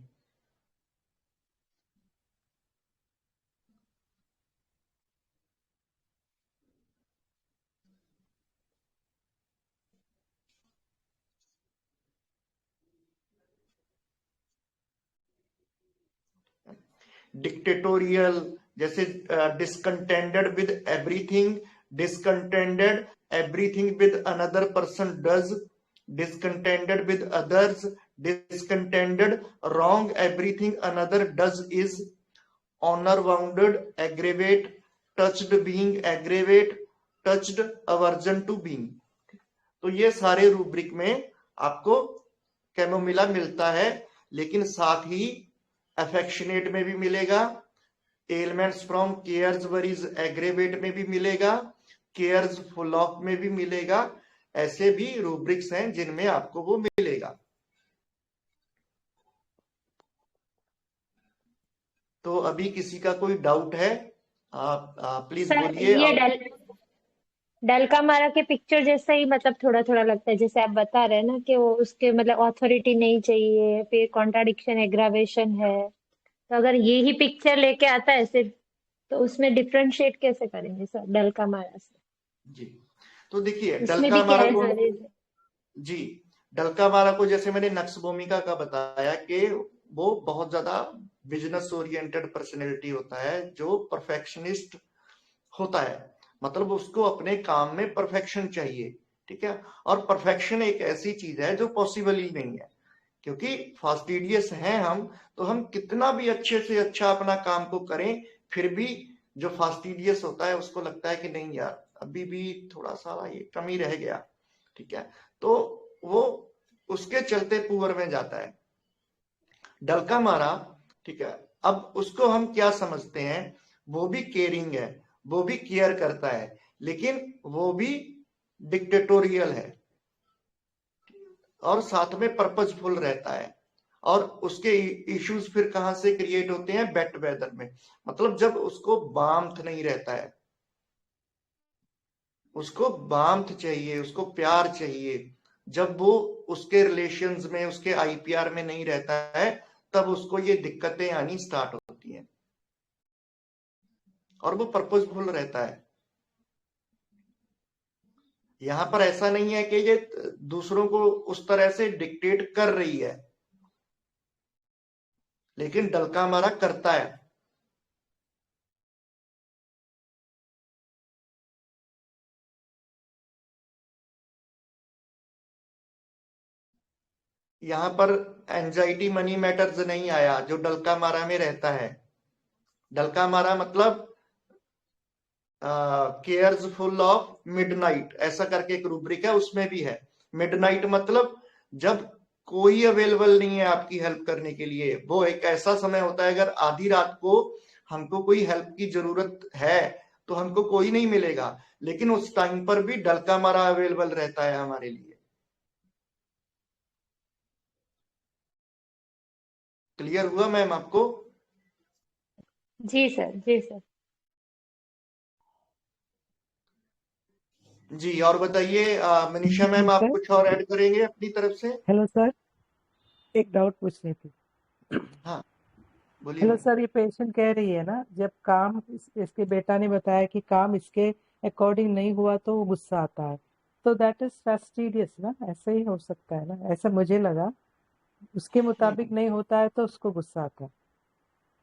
डिक्टेटोरियल, जैसे discontented with everything, discontented everything with another person does, discontented with others, discontented wrong everything another does is, honour wounded, aggravate, touched being aggravate, touched, aversion to being. तो ये सारे रूब्रिक में आपको chamomilla मिलता है, लेकिन साथ ही अफेक्शनेट में भी मिलेगा, elements from cares worries aggravate में भी मिलेगा, केयर्स फुल ऑफ में भी मिलेगा। ऐसे भी रूब्रिक्स हैं जिनमें आपको वो मिलेगा। तो अभी किसी का कोई डाउट है, आप प्लीज सर बोलिए। ये डलकामारा के पिक्चर जैसा ही मतलब थोड़ा थोड़ा लगता है, जैसे आप बता रहे हैं ना कि वो उसके मतलब ऑथोरिटी नहीं चाहिए, फिर कॉन्ट्राडिक्शन एग्रावेशन है, तो अगर ये ही पिक्चर लेके आता है ऐसे तो उसमें डिफरेंशिएट कैसे करेंगे सर डलकामारा से? जी, तो देखिए उसमें भी क्या डलकामारा है को, सर? जी, डलकामारा को जैसे मैंने नक्श भूमिका का बताया कि वो बहुत ज्यादा बिजनेस ओरिएंटेड पर्सनैलिटी होता है, जो परफेक्शनिस्ट होता है, मतलब उसको अपने काम में परफेक्शन चाहिए, ठीक है। और परफेक्शन एक ऐसी चीज है जो पॉसिबल ही नहीं है, क्योंकि फास्टिडियस हैं हम, तो हम कितना भी अच्छे से अच्छा अपना काम को करें, फिर भी जो फास्टिडियस होता है उसको लगता है कि नहीं यार अभी भी थोड़ा सा ये कमी रह गया, ठीक है, तो वो उसके चलते पुअर में जाता है। डलकामारा, ठीक है, अब उसको हम क्या समझते हैं, वो भी केयरिंग है, वो भी केयर करता है, लेकिन वो भी डिक्टेटोरियल है और साथ में पर्पजफुल रहता है। और उसके इश्यूज फिर कहां से क्रिएट होते हैं, बेट वेदर में, मतलब जब उसको वार्मथ नहीं रहता है, उसको वार्मथ चाहिए, उसको प्यार चाहिए, जब वो उसके रिलेशंस में, उसके आईपीआर में नहीं रहता है, तब उसको ये दिक्कतें आनी स्टार्ट होती हैं, और वो पर्पजफुल रहता है। यहां पर ऐसा नहीं है कि ये दूसरों को उस तरह से डिक्टेट कर रही है, लेकिन डलकामारा करता है। यहां पर एंजाइटी मनी मैटर्स नहीं आया जो डलकामारा में रहता है। डलकामारा मतलब केयर्स फुल ऑफ मिडनाइट, ऐसा करके एक रूब्रिक है, उसमें भी है। मिडनाइट मतलब जब कोई अवेलेबल नहीं है आपकी हेल्प करने के लिए, वो एक ऐसा समय होता है, अगर आधी रात को हमको कोई हेल्प की जरूरत है तो हमको कोई नहीं मिलेगा, लेकिन उस टाइम पर भी डलकामारा अवेलेबल रहता है हमारे लिए। क्लियर हुआ मैम आपको? जी सर, जी सर। जी, और बताइए मनीषा मैम, आप सर कुछ और ऐड करेंगे अपनी तरफ से? हेलो सर, एक डाउट पूछनी थी। हाँ बोलिए हेलो मैम। सर, ये पेशेंट कह रही है ना, जब काम इसके बेटा ने बताया कि काम इसके अकॉर्डिंग नहीं हुआ तो वो गुस्सा आता है, तो दैट इज फैस्टिडियस ना? ऐसे ही हो सकता है ना? ऐसा मुझे लगा, उसके मुताबिक नहीं होता है तो उसको गुस्सा आता है।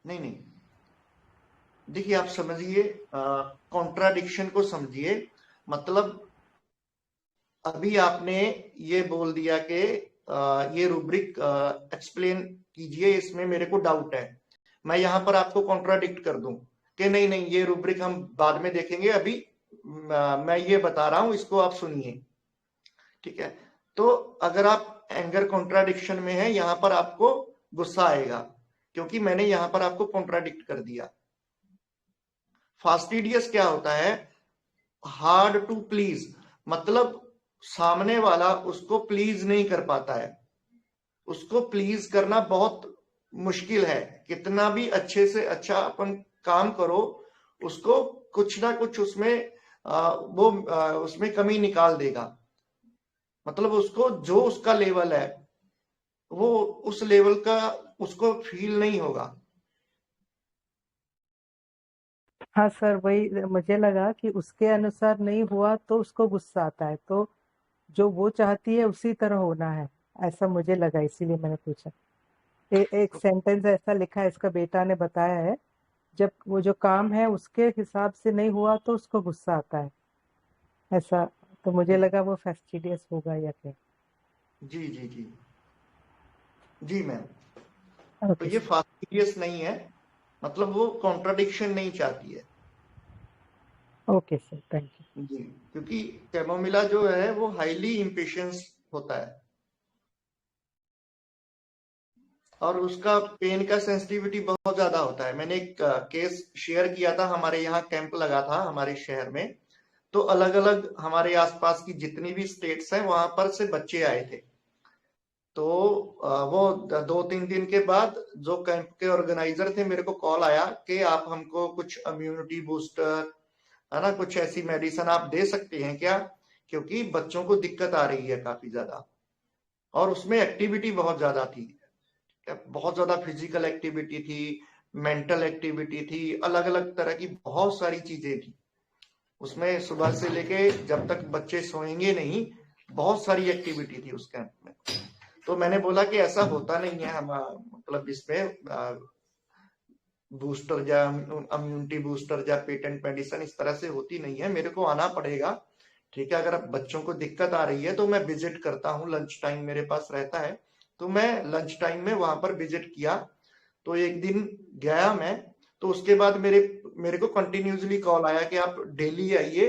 नहीं नहीं, देखिए आप समझिए, कॉन्ट्राडिक्शन को समझिए, मतलब अभी आपने ये बोल दिया कि ये रूब्रिक एक्सप्लेन कीजिए, इसमें मेरे को डाउट है। मैं यहाँ पर आपको कॉन्ट्राडिक्ट कर दूं कि नहीं नहीं ये रूब्रिक हम बाद में देखेंगे, अभी मैं ये बता रहा हूं, इसको आप सुनिए, ठीक है। तो अगर आप एंगर कॉन्ट्राडिक्शन में है, यहां पर आपको गुस्सा आएगा क्योंकि मैंने यहां पर आपको कॉन्ट्राडिक्ट कर दिया। फास्टिडियस क्या होता है? हार्ड टू प्लीज, मतलब सामने वाला उसको प्लीज नहीं कर पाता है, उसको प्लीज करना बहुत मुश्किल है। कितना भी अच्छे से अच्छा अपन काम करो, उसको कुछ ना कुछ उसमें उसमें कमी निकाल देगा। मतलब उसको जो उसका लेवल है वो उस लेवल का उसको फील नहीं होगा। हाँ सर, वही मुझे लगा कि उसके अनुसार नहीं हुआ तो उसको गुस्सा आता है, तो जो वो चाहती है उसी तरह होना है, ऐसा मुझे लगा, इसीलिए मैंने पूछा। एक सेंटेंस ऐसा लिखा है, इसका बेटा ने बताया है, जब वो जो काम है उसके हिसाब से नहीं हुआ तो उसको गुस्सा आता है, ऐसा। तो मुझे लगा वो फैस्टिडियस होगा या क्या। जी जी जी जी मैम। तो ओके ये सर। फास्टिडियस नहीं है, मतलब वो कॉन्ट्राडिक्शन नहीं चाहती है। Okay sir, thank you. जी, क्योंकि कैमोमिला जो है वो हाईली इम्पेशंस होता है और उसका पेन का सेंसिटिविटी बहुत ज्यादा होता है। मैंने एक केस शेयर किया था, हमारे यहाँ कैंप लगा था हमारे शहर में, तो अलग अलग हमारे आसपास की जितनी भी स्टेट्स हैं वहां पर से बच्चे आए थे। तो वो 2-3 दिन के बाद जो कैंप के ऑर्गेनाइजर थे, मेरे को कॉल आया कि आप हमको कुछ इम्यूनिटी बूस्टर है ना, कुछ ऐसी मेडिसिन आप दे सकते हैं क्या, क्योंकि बच्चों को दिक्कत आ रही है काफी ज्यादा। और उसमें एक्टिविटी बहुत ज्यादा थी, बहुत ज्यादा फिजिकल एक्टिविटी थी, मेंटल एक्टिविटी थी, अलग अलग तरह की बहुत सारी चीजें थी उसमें। सुबह से लेके जब तक बच्चे सोएंगे नहीं, बहुत सारी एक्टिविटी थी उस कैंप में। तो मैंने बोला कि ऐसा होता नहीं है, हम मतलब इसमें बूस्टर या इम्यूनिटी बूस्टर या पेटेंट मेडिसिन इस तरह से होती नहीं है, मेरे को आना पड़ेगा, ठीक है। अगर बच्चों को दिक्कत आ रही है तो मैं विजिट करता हूँ, लंच टाइम मेरे पास रहता है, तो मैं लंच टाइम में वहां पर विजिट किया। तो एक दिन गया मैं, तो उसके बाद मेरे को कंटिन्यूसली कॉल आया कि आप डेली आइए,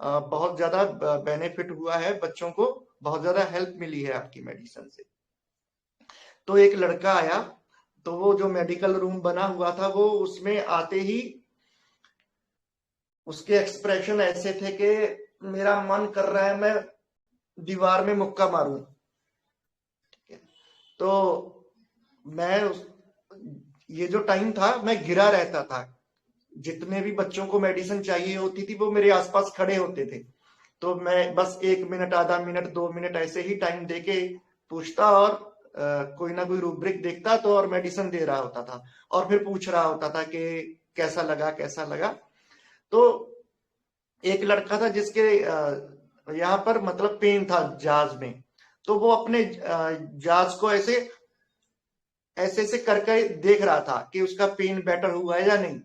बहुत ज्यादा बेनिफिट हुआ है बच्चों को, बहुत ज्यादा हेल्प मिली है आपकी मेडिसिन से। तो एक लड़का आया, तो वो जो मेडिकल रूम बना हुआ था, वो उसमें आते ही उसके एक्सप्रेशन ऐसे थे कि मेरा मन कर रहा है मैं दीवार में मुक्का मारूं, ठीक है। तो ये जो टाइम था मैं गिरा रहता था, जितने भी बच्चों को मेडिसिन चाहिए होती थी वो मेरे आसपास खड़े होते थे, तो मैं बस 1 मिनट, आधा मिनट, 2 मिनट ऐसे ही टाइम देके पूछता, और कोई ना कोई रूब्रिक देखता तो और मेडिसिन दे रहा होता था, और फिर पूछ रहा होता था कि कैसा लगा कैसा लगा। तो एक लड़का था जिसके यहाँ पर मतलब पेन था जाज में, तो वो अपने जाज को ऐसे ऐसे ऐसे करके देख रहा था कि उसका पेन बेटर हुआ है या नहीं।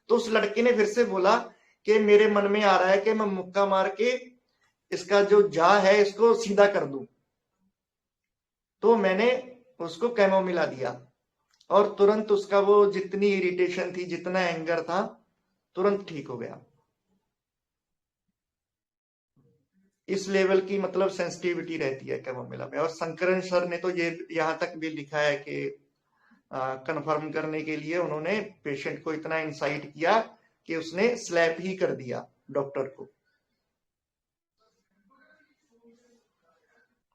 तो उस लड़के ने फिर से बोला कि मेरे मन में आ रहा है कि मैं मुक्का मार के इसका जो जा है इसको सीधा कर दूं। तो मैंने उसको कैमोमिला दिया और तुरंत उसका वो जितनी इरिटेशन थी, जितना एंगर था, तुरंत ठीक हो गया। इस लेवल की मतलब सेंसिटिविटी रहती है कैमोमिला में। और शंकरन सर ने तो ये यहाँ तक भी लिखा है कि कंफर्म करने के लिए उन्होंने पेशेंट को इतना इंसाइट किया कि उसने स्लैप ही कर दिया डॉक्टर को।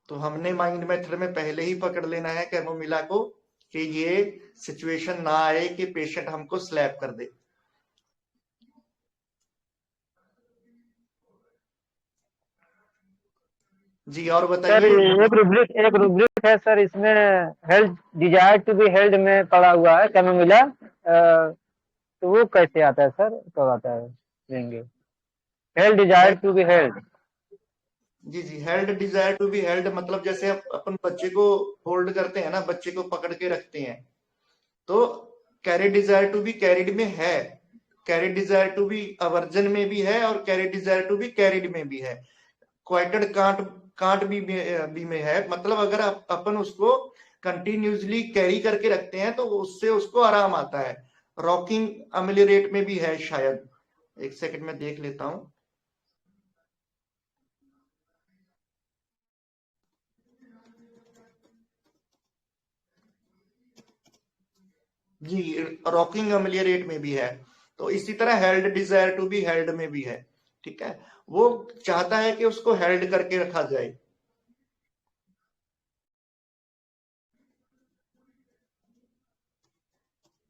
तो हमने माइंड मेथड में पहले ही पकड़ लेना है कैमोमिला को कि ये सिचुएशन ना आए कि पेशेंट हमको स्लैप कर दे। जी और सर बताइए। एक रूब्रिक है सर, इसमें held desire to be held में पड़ा हुआ है कैमोमिला, तो वो कैसे आता है सर, कब आता है देंगे? Held desire to be held. जी जी, held desire to be held मतलब जैसे अपन बच्चे को होल्ड करते हैं ना, बच्चे को पकड़ के रखते हैं, तो carry desire to be carried में है, carry desire to be aversion में भी है, और carry desire to be carried में भी है। क्वाइटेड कांट कांट बी में है, मतलब अगर अपन उसको कंटिन्यूसली कैरी करके रखते हैं तो उससे उसको आराम आता है। रॉकिंग अमेलियरेट में भी है शायद, एक सेकंड में देख लेता हूं। जी, रॉकिंग अमेलियरेट में भी है। तो इसी तरह held desire to be held में भी है। ठीक है, वो चाहता है कि उसको हेल्ड करके रखा जाए।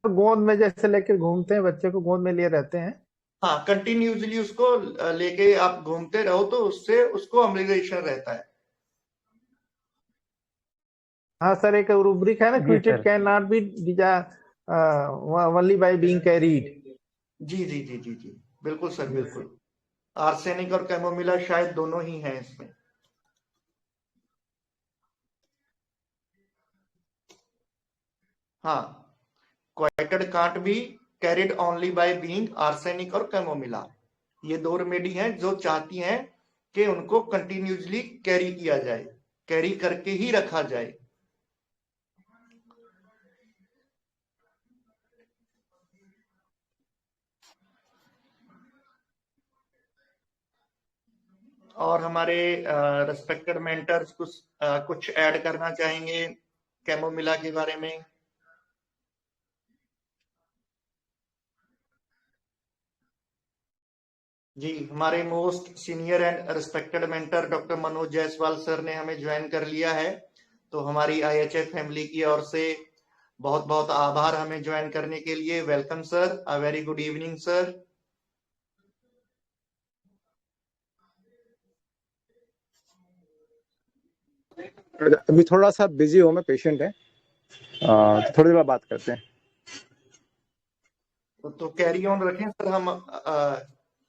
गोद में जैसे लेकर घूमते हैं, बच्चे को गोद में लिए रहते हैं। हाँ, कंटिन्यूसली उसको लेके आप घूमते रहो तो उससे उसको अमेलियरेशन रहता है। हाँ सर, एक रूब्रिक है ना, जी quieted sir. Can not be only by being carried. जी जी जी जी जी, बिल्कुल सर, जी बिल्कुल। आर्सेनिक और कैमोमिला शायद दोनों ही हैं इसमें। हाँ, quieted can't be carried only by being arsenic और कैमोमिला, ये दो रेमेडी हैं जो चाहती हैं कि उनको कंटिन्यूसली कैरी किया जाए, कैरी करके ही रखा जाए। और हमारे रेस्पेक्टेड मेंटर्स कुछ ऐड करना चाहेंगे कैमोमिला के बारे में? जी, हमारे most senior and respected mentor doctor Manoj Jaiswal sir ने हमें ज्वाइन कर लिया है, तो हमारी IHF फैमिली की ओर से बहुत बहुत आभार हमें ज्वाइन करने के लिए। Welcome sir, a very good evening sir. अभी थोड़ा सा बिजी हूँ मैं, पेशेंट है, तो थोड़ी देर बाद बात करते हैं। तो कैरी ऑन रखें सर हम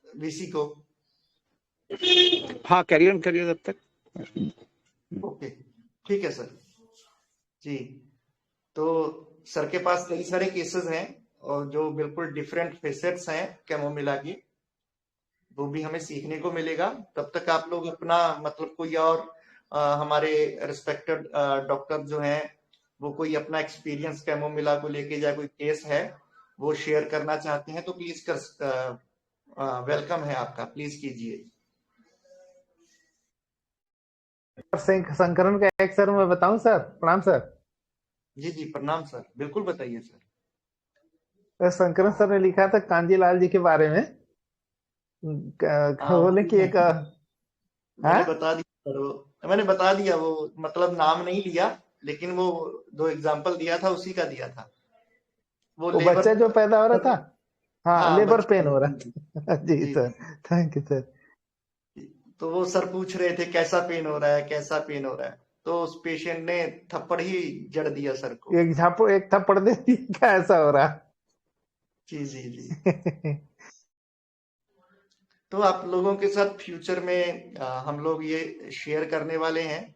VC को। हाँ, कैरी ऑन करिए तब तक। ओके, ठीक है सर जी। तो सर के पास कई सारे केसेस हैं और जो बिल्कुल डिफरेंट फेसेट्स हैं कैमोमिला की, वो भी हमें सीखने को मिलेगा। तब तक आप लोग अपना मतलब कोई और हमारे रिस्पेक्टेड डॉक्टर जो हैं वो कोई अपना एक्सपीरियंस कैमोमिला को लेके या कोई केस है वो शेयर करना चाहते हैं तो प्लीज वेलकम है आपका, प्लीज कीजिए। संकरण का एक सर मैं बताऊं सर? प्रणाम सर। जी जी, प्रणाम सर, बिल्कुल बताइए सर, संकरण सर ने लिखा था कांजीलाल जी के बारे में। बोले कि एक मैंने बता दिया सर, मैंने बता दिया, वो मतलब नाम नहीं लिया, लेकिन वो दो एग्जाम्पल दिया था उसी का दिया था। वो बच्चा जो पैदा हो रहा था, हाँ, लेबर पेन हो रहा था। जी सर, थैंक यू सर। तो वो सर पूछ रहे थे कैसा पेन हो रहा है, कैसा पेन हो रहा है, तो उस पेशेंट ने थप्पड़ ही जड़ दिया सर को। एक थप्पड़ दे दिया, क्या ऐसा हो रहा? जी जी जी। तो आप लोगों के साथ फ्यूचर में हम लोग ये शेयर करने वाले हैं,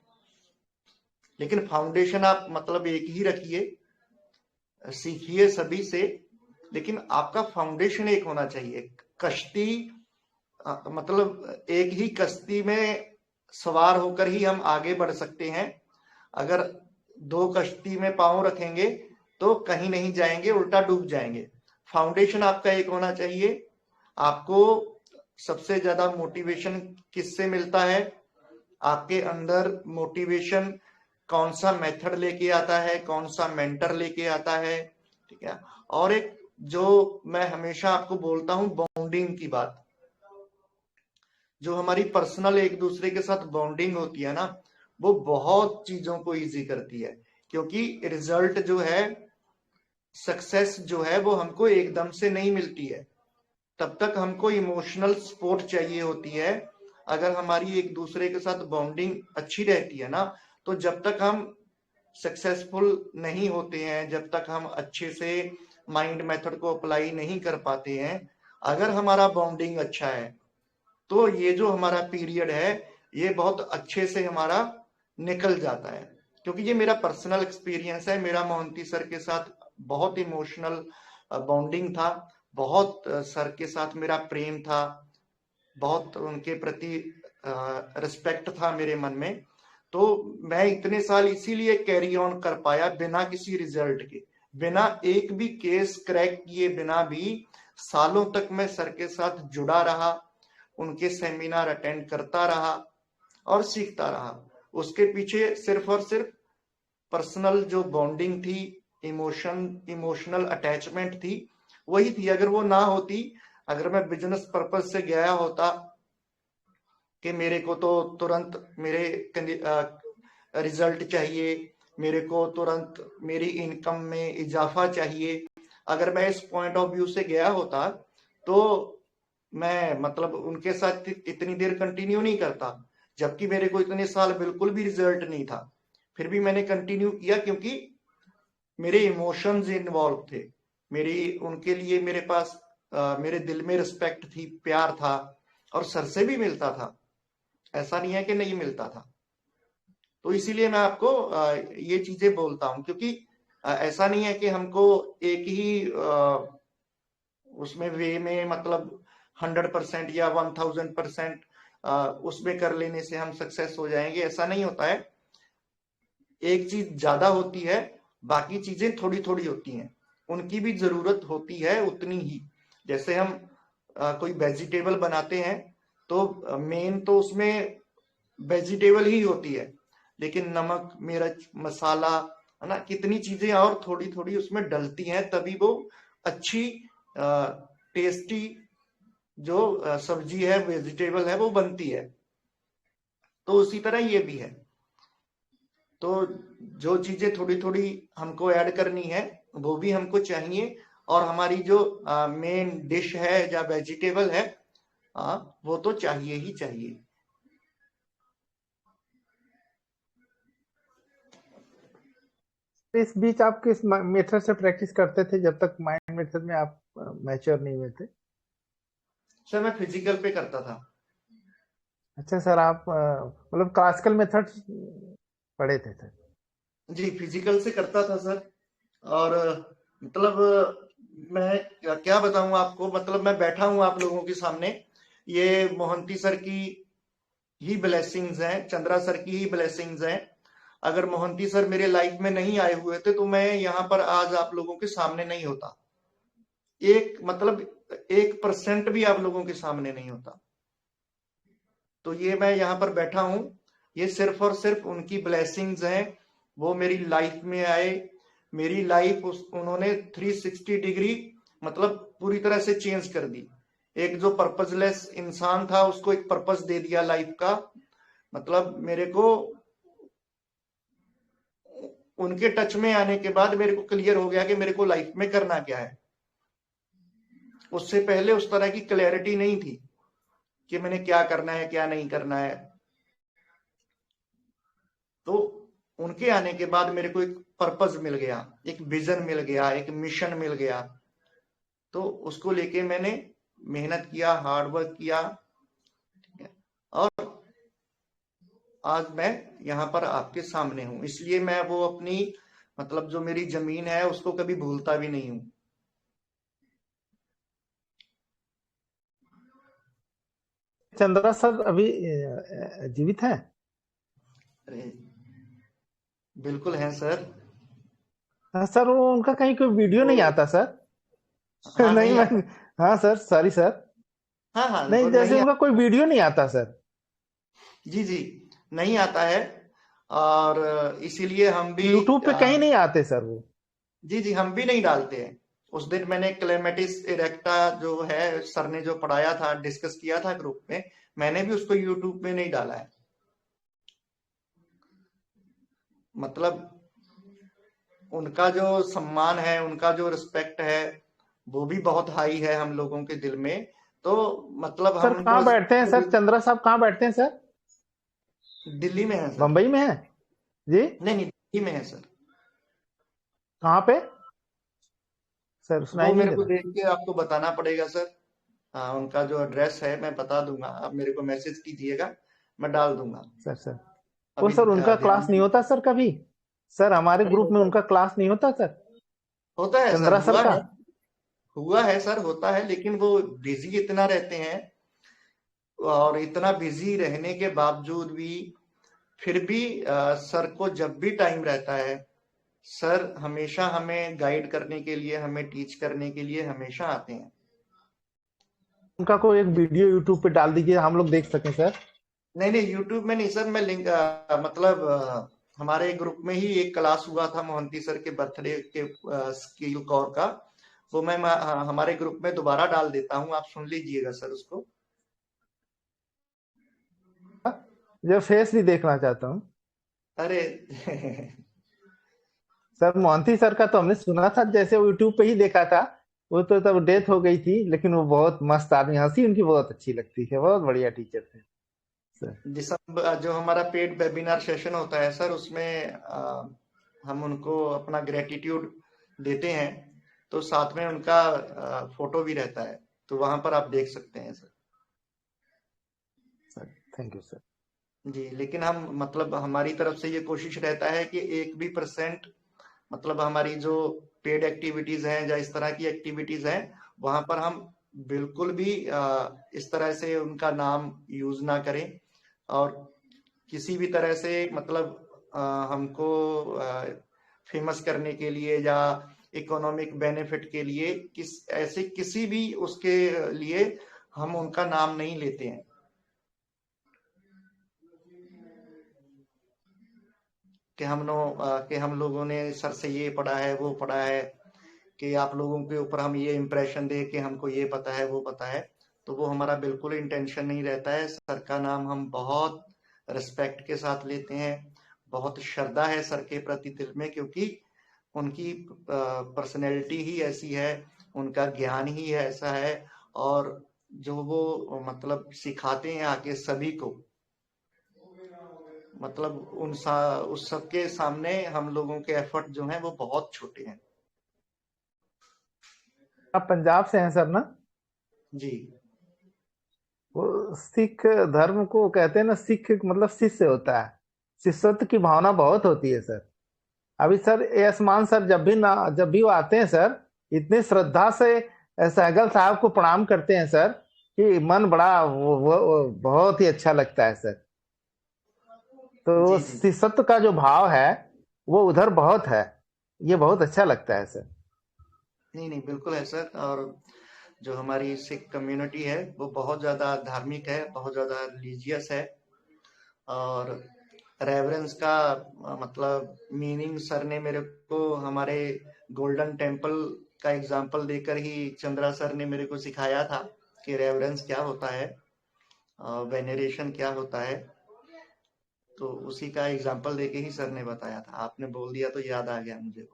लेकिन फाउंडेशन आप मतलब एक ही रखिए, सीखिए सभी से, लेकिन आपका फाउंडेशन एक होना चाहिए। कश्ती मतलब एक ही कश्ती में सवार होकर ही हम आगे बढ़ सकते हैं। अगर दो कश्ती में पांव रखेंगे तो कहीं नहीं जाएंगे, उल्टा डूब जाएंगे। फाउंडेशन आपका एक होना चाहिए। आपको सबसे ज्यादा मोटिवेशन किससे मिलता है? आपके अंदर मोटिवेशन कौन सा मेथड लेके आता है, कौन सा मेंटर लेके आता है, ठीक है। और एक जो मैं हमेशा आपको बोलता हूं, बॉन्डिंग की बात, जो हमारी पर्सनल एक दूसरे के साथ बॉन्डिंग होती है ना, वो बहुत चीजों को इजी करती है। क्योंकि रिजल्ट जो है, सक्सेस जो है, वो हमको एकदम से नहीं मिलती है। तब तक हमको इमोशनल सपोर्ट चाहिए होती है। अगर हमारी एक दूसरे के साथ बॉन्डिंग अच्छी रहती है ना, तो जब तक हम सक्सेसफुल नहीं होते हैं, जब तक हम अच्छे से माइंड मेथड को अप्लाई नहीं कर पाते हैं, अगर हमारा बॉन्डिंग अच्छा है तो ये जो हमारा पीरियड है ये बहुत अच्छे से हमारा निकल जाता है। क्योंकि ये मेरा पर्सनल एक्सपीरियंस है। मेरा मोहंती सर के साथ बहुत इमोशनल बॉन्डिंग था, बहुत सर के साथ मेरा प्रेम था, बहुत उनके प्रति रिस्पेक्ट था मेरे मन में, तो मैं इतने साल इसीलिए कैरी ऑन कर पाया बिना किसी रिजल्ट के, बिना एक भी केस क्रैक किए बिना भी सालों तक मैं सर के साथ जुड़ा रहा, उनके सेमिनार अटेंड करता रहा और सीखता रहा। उसके पीछे सिर्फ और सिर्फ पर्सनल जो बॉन्डिंग थी, इमोशनल अटैचमेंट थी, वही थी। अगर वो ना होती, अगर मैं बिजनेस पर्पस से गया होता कि मेरे को तो तुरंत मेरे रिजल्ट चाहिए, मेरे को तुरंत मेरी इनकम में इजाफा चाहिए, अगर मैं इस पॉइंट ऑफ व्यू से गया होता तो मैं मतलब उनके साथ इतनी देर कंटिन्यू नहीं करता। जबकि मेरे को इतने साल बिल्कुल भी रिजल्ट नहीं था, फिर भी मैंने कंटिन्यू किया क्योंकि मेरे इमोशंस इन्वॉल्व थे, मेरी उनके लिए मेरे पास मेरे दिल में रिस्पेक्ट थी, प्यार था, और सर से भी मिलता था, ऐसा नहीं है कि नहीं मिलता था। तो इसीलिए मैं आपको ये चीजें बोलता हूं, क्योंकि ऐसा नहीं है कि हमको एक ही उसमें वे में मतलब 100% या 1000% उसमें कर लेने से हम सक्सेस हो जाएंगे, ऐसा नहीं होता है। एक चीज ज्यादा होती है, बाकी चीजें थोड़ी थोड़ी होती हैं, उनकी भी जरूरत होती है उतनी ही। जैसे हम कोई वेजिटेबल बनाते हैं तो मेन तो उसमें वेजिटेबल ही होती है, लेकिन नमक, मिर्च, मसाला, है ना, कितनी चीजें और थोड़ी थोड़ी उसमें डलती हैं, तभी वो अच्छी टेस्टी जो सब्जी है, वेजिटेबल है, वो बनती है। तो उसी तरह ये भी है। तो जो चीजें थोड़ी थोड़ी हमको ऐड करनी है वो भी हमको चाहिए, और हमारी जो मेन डिश है या वेजिटेबल है वो तो चाहिए ही चाहिए। इस बीच आप किस मेथड से प्रैक्टिस करते थे जब तक माइंड मेथड में आप मैच्योर नहीं हुए थे? सर मैं फिजिकल पे करता था। अच्छा सर, आप मतलब क्लासिकल मेथड पढ़े थे सर? जी, फिजिकल से करता था सर। और मतलब मैं क्या बताऊं आपको, मतलब मैं बैठा हूं आप लोगों के सामने, ये मोहंती सर की ही ब्लेसिंग्स हैं, चंद्रा सर की ही ब्लेसिंग्स हैं। अगर मोहंती सर मेरे लाइफ में नहीं आए हुए थे तो मैं यहाँ पर आज आप लोगों के सामने नहीं होता, एक मतलब 1% भी आप लोगों के सामने नहीं होता। तो ये मैं यहाँ पर बैठा हूं, ये सिर्फ और सिर्फ उनकी ब्लेसिंग्स हैं। वो मेरी लाइफ में आए, मेरी लाइफ उन्होंने 360 डिग्री मतलब पूरी तरह से चेंज कर दी। एक जो पर्पजलेस इंसान था उसको एक पर्पस दे दिया लाइफ का। मतलब मेरे को उनके टच में आने के बाद मेरे को क्लियर हो गया कि मेरे को लाइफ में करना क्या है। उससे पहले उस तरह की क्लैरिटी नहीं थी कि मैंने क्या करना है क्या नहीं करना है। तो उनके आने के बाद मेरे को एक पर्पस मिल गया, एक विजन मिल गया, एक मिशन मिल गया। तो उसको लेके मैंने मेहनत किया, हार्ड वर्क किया, और आज मैं यहाँ पर आपके सामने हूं। इसलिए मैं वो अपनी मतलब जो मेरी जमीन है उसको कभी भूलता भी नहीं हूं। चंद्रा सर अभी जीवित है? अरे बिल्कुल है सर। हाँ सर, वो उनका कहीं कोई वीडियो नहीं आता सर? हाँ, नहीं नहीं मैं, आता। हाँ सर, सॉरी सर। हाँ हाँ, नहीं, वो जैसे नहीं उनका कोई वीडियो नहीं आता सर। जी जी, नहीं आता है, और इसीलिए हम भी यूट्यूब पे कहीं नहीं आते सर वो। जी जी, हम भी नहीं डालते हैं। उस दिन मैंने क्लेमेटिस इरेक्टा जो है सर ने जो पढ़ाया था, डिस्कस किया था ग्रुप में, मैंने भी उसको यूट्यूब में नहीं डाला है। मतलब उनका जो सम्मान है, उनका जो रिस्पेक्ट है, वो भी बहुत हाई है हम लोगों के दिल में। तो मतलब सर हम कहाँ उनको बैठते हैं सर? चंद्रा साहब कहाँ बैठते हैं सर? दिल्ली में है सर। बम्बई में है जी? नहीं, दिल्ली में है सर। कहाँ पे सर? सुनाई वो नहीं मेरे दे को रहा। देख के आपको बताना पड़ेगा सर। हाँ, उनका जो एड्रेस है मैं बता दूंगा, आप मेरे को मैसेज कीजिएगा, मैं डाल दूंगा। सर वो अभी सर उनका ध्यान क्लास नहीं होता सर कभी? सर हमारे अरे ग्रुप में उनका क्लास नहीं होता सर? होता है सर, चंद्रा सर का? हुआ है सर, होता है, लेकिन वो बिजी इतना रहते हैं और इतना बिजी रहने के बावजूद भी फिर भी सर को जब भी टाइम रहता है, सर हमेशा हमें गाइड करने के लिए, हमें टीच करने के लिए हमेशा आते हैं। उनका कोई एक वीडियो यूट्यूब पे डाल दीजिए, हम लोग देख सकें सर। नहीं यूट्यूब में नहीं सर, मैं लिंक मतलब हमारे ग्रुप में ही एक क्लास हुआ था मोहंती सर के बर्थडे के स्किल कोर का, वो मैं हमारे ग्रुप में दोबारा डाल देता हूँ, आप सुन लीजिएगा सर उसको। जो फेस भी देखना चाहता हूँ। अरे सर मोहंती सर का तो हमने सुना था, जैसे वो यूट्यूब पे ही देखा था, वो तो तब डेथ हो गई थी, लेकिन वो बहुत मस्त आदमी, हंसी उनकी बहुत अच्छी लगती है, बहुत बढ़िया टीचर थे सर। दिसंबर जो हमारा पेड वेबिनार सेशन होता है सर, उसमें हम उनको अपना ग्रेटिट्यूड देते हैं, तो साथ में उनका फोटो भी रहता है, तो वहां पर आप देख सकते हैं सर। Thank you sir. जी, लेकिन हम मतलब हमारी तरफ से ये कोशिश रहता है कि 1% मतलब हमारी जो पेड एक्टिविटीज हैं या इस तरह की एक्टिविटीज हैं, वहां पर हम बिल्कुल भी इस तरह से उनका नाम यूज ना करें, और किसी भी तरह से मतलब हमको फेमस करने के लिए या इकोनॉमिक बेनिफिट के लिए ऐसे किसी भी उसके लिए हम उनका नाम नहीं लेते हैं। कि हम लोगों ने सर से ये पढ़ा है, वो पढ़ा है, कि आप लोगों के ऊपर हम ये इम्प्रेशन दे कि हमको ये पता है, वो पता है, तो वो हमारा बिल्कुल इंटेंशन नहीं रहता है। सर का नाम हम बहुत रिस्पेक्ट के साथ लेते हैं, बहुत श्रद्धा है सर के प्रति दिल में, क्योंकि उनकी पर्सनैलिटी ही ऐसी है, उनका ज्ञान ही ऐसा है, और जो वो मतलब सिखाते हैं आके सभी को, मतलब उस सबके सामने हम लोगों के एफर्ट जो हैं वो बहुत छोटे हैं। आप पंजाब से हैं सर ना? जी। वो सिख धर्म को कहते हैं ना, सिख मतलब शिष्य होता है, शिष्यत्व की भावना बहुत होती है सर। अभी सर यशमान सर जब भी वो आते हैं सर, इतनी श्रद्धा से सहगल साहब को प्रणाम करते हैं सर, कि मन बड़ा वो बहुत ही अच्छा लगता है सर। तो शिष्यत्व का जो भाव है वो उधर बहुत है, ये बहुत अच्छा लगता है सर। नहीं बिल्कुल है सर। और जो हमारी सिख कम्युनिटी है वो बहुत ज्यादा धार्मिक है, बहुत ज्यादा रिलीजियस है, और रेवरेंस का मतलब मीनिंग सर ने मेरे को हमारे गोल्डन टेम्पल का एग्जाम्पल देकर ही चंद्रा सर ने मेरे को सिखाया था कि रेवरेंस क्या होता है, वेनरेशन क्या होता है, तो उसी का एग्जाम्पल देके ही सर ने बताया था। आपने बोल दिया तो याद आ गया मुझे।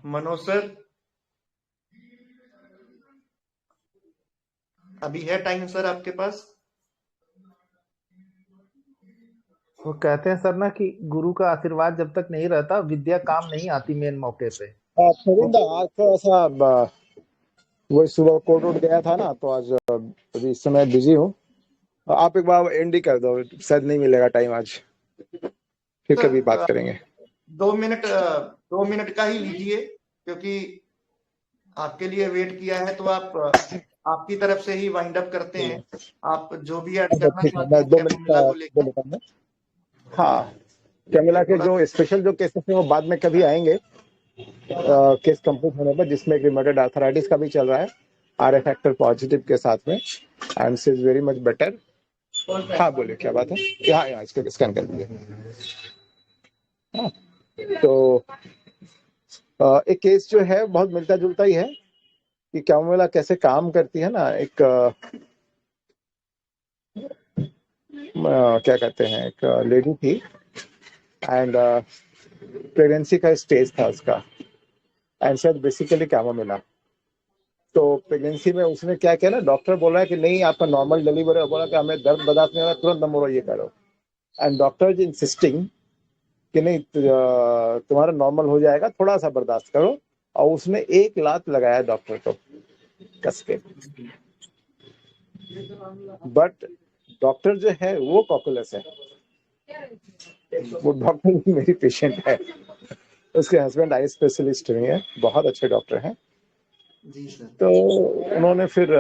मनोज सर, अभी है टाइम सर आपके पास? वो कहते हैं सर ना कि गुरु का आशीर्वाद जब तक नहीं रहता विद्या काम नहीं आती मेन मौके पे। आज थोड़ा सा वो सुबह कोर्ट उठ गया था ना, तो आज अभी इस समय बिजी हूँ। आप एक बार एंड ही कर दो, शायद नहीं मिलेगा टाइम आज, फिर कभी बात करेंगे। 2 मिनट का ही लीजिए, क्योंकि आपके लिए वेट किया है, तो आप आपकी तरफ से ही वाइंड अप करते हैं। आप जो भी ऐड करना चाहते हैं 2 मिनट का बोल देता हूं। हाँ, कैमिला के जो स्पेशल जो केसेस हैं वो बाद में कभी आएंगे, केस कंप्लीट होने पर, जिसमें एक रिमोटेड आर्थराइटिस का भी चल रहा है RF फैक्टर पॉजिटिव के साथ में, and see is very much better. हाँ बोलिए, क्या बात है? यहाँ इसको स्कैन कर दीजिए। तो एक केस जो है बहुत मिलता जुलता ही है कि कैमिला कैसे काम करती है ना। एक क्या कहते हैं, एक लेडी थी, एंड प्रेगनेंसी का स्टेज था उसका, एंड शायद बेसिकली कैमोमिला। तो प्रेगनेंसी में उसने क्या किया ना, डॉक्टर बोल रहा है कि नहीं आपका नॉर्मल डिलीवरी है, बोला कि हमें दर्द बर्दाश्त नहीं हो रहा, तुरंत नंबर ये करो, एंड डॉक्टर इज इंसिस्टिंग कि नहीं तुम्हारा नॉर्मल हो जाएगा, थोड़ा सा बर्दाश्त करो, और उसने एक लात लगाया डॉक्टर को कस के। बट डॉक्टर जो है वो कॉकुलस है, वो डॉक्टर मेरी पेशेंट है, उसके हस्बैंड आई स्पेशलिस्ट नहीं है, बहुत अच्छे डॉक्टर हैं, जी सर। तो उन्होंने फिर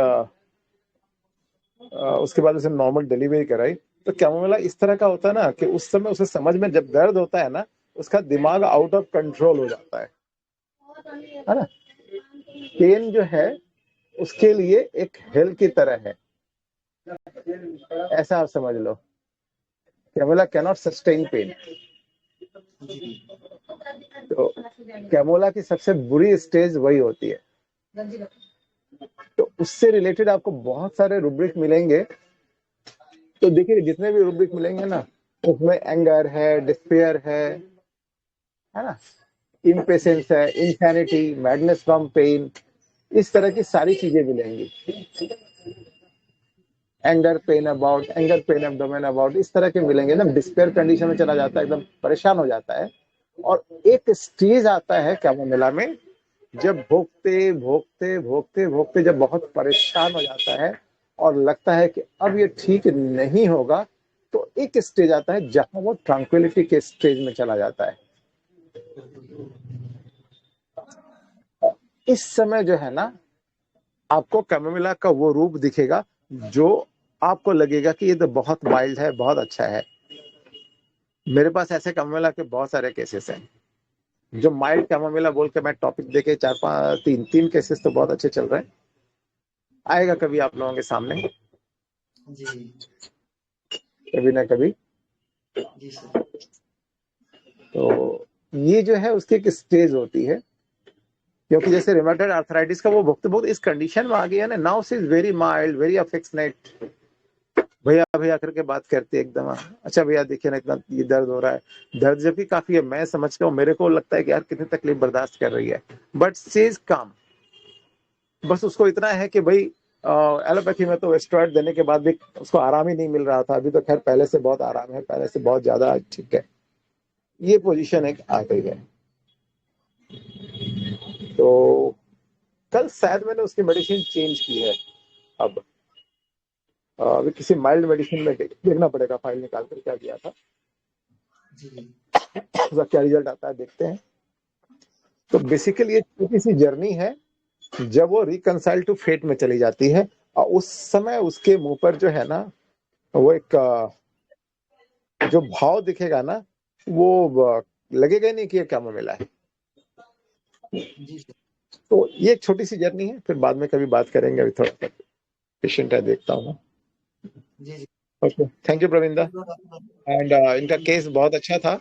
उसके बाद उसे नॉर्मल डिलीवरी कराई। तो कैमोमिला इस तरह का होता है ना कि उस समय उसे समझ में जब दर्द होता है ना, उसका दिमाग आउट ऑफ कंट्रोल हो जाता है ना। पेन जो है उसके लिए एक हेल की तरह है, ऐसा आप समझ लो। कैमोला कैनॉट सस्टेन पेन। जी तो कैमोला की सबसे बुरी स्टेज वही होती है। तो उससे रिलेटेड आपको बहुत सारे रूब्रिक मिलेंगे। तो देखिए जितने भी रूब्रिक मिलेंगे ना, उसमें एंगर है, डिस्पेयर है ना, इम्पेशेंस है, इंसैनिटी, मैडनेस फ्रॉम पेन, इस तरह की सारी चीजें मिलेंगी। Anger pain about, anger pain abdomen about, इस तरह के मिलेंगे ना। डिस्पेयर कंडीशन में चला जाता है, एकदम परेशान हो जाता है। और एक स्टेज आता है कैमोमिला में, जब भोगते भोगते भोगते भोगते जब बहुत परेशान हो जाता है और लगता है कि अब ये ठीक नहीं होगा, तो एक स्टेज आता है जहां वो ट्रैंक्विलिटी के स्टेज में चला जाता है। इस समय जो है ना, आपको कैमोमिला का वो रूप दिखेगा जो आपको लगेगा कि ये तो बहुत माइल्ड है, बहुत अच्छा है। मेरे पास ऐसे कैमोमिला के बहुत सारे केसेस हैं जो माइल्ड कैमोमिला बोल के मैं टॉपिक देके 4-5 3 केसेस तो बहुत अच्छे चल रहे हैं। आएगा कभी आप लोगों के सामने, जी कभी ना कभी। जी सर। तो ये जो है उसकी एक स्टेज होती है, क्योंकि जैसे रिमेटॉइड आर्थराइटिस का वो भुगत भुगत इस कंडीशन में आ गया ना, now see is very mild, very affectionate, भैया भैया करके बात करती है एकदम। अच्छा भैया देखिए ना, इतना ये दर्द हो रहा है। दर्द जब भी काफी है, मैं समझता हूँ, मेरे को लगता है कि यार कितनी तकलीफ बर्दाश्त कर रही है, बट सी इज काम। बस उसको इतना है कि भाई एलोपैथी में तो स्टेरॉइड देने के बाद भी उसको आराम ही नहीं मिल रहा था। अभी तो खैर पहले से बहुत आराम है, पहले से बहुत ज्यादा ठीक है। ये पोजीशन एक आ गई है। तो कल शायद मैंने उसकी मेडिसिन चेंज की है। अब अभी किसी माइल्ड मेडिसिन में देखना पड़ेगा, फाइल निकाल कर क्या दिया था, जी उसका क्या रिजल्ट आता है देखते हैं। तो बेसिकली ये छोटी सी जर्नी है जब वो रिकंसाइल टू फेट में चली जाती है, और उस समय उसके मुंह पर जो है ना, वो एक जो भाव दिखेगा ना, वो लगेगा ही नहीं कि ये क्या मिला है। जी सर। तो ये एक छोटी सी जर्नी है, फिर बाद में कभी बात करेंगे। अभी थोड़ा सा पेशेंट है, देखता हूँ। जी जी okay, thank you Pravinda. And इनका केस बहुत अच्छा था।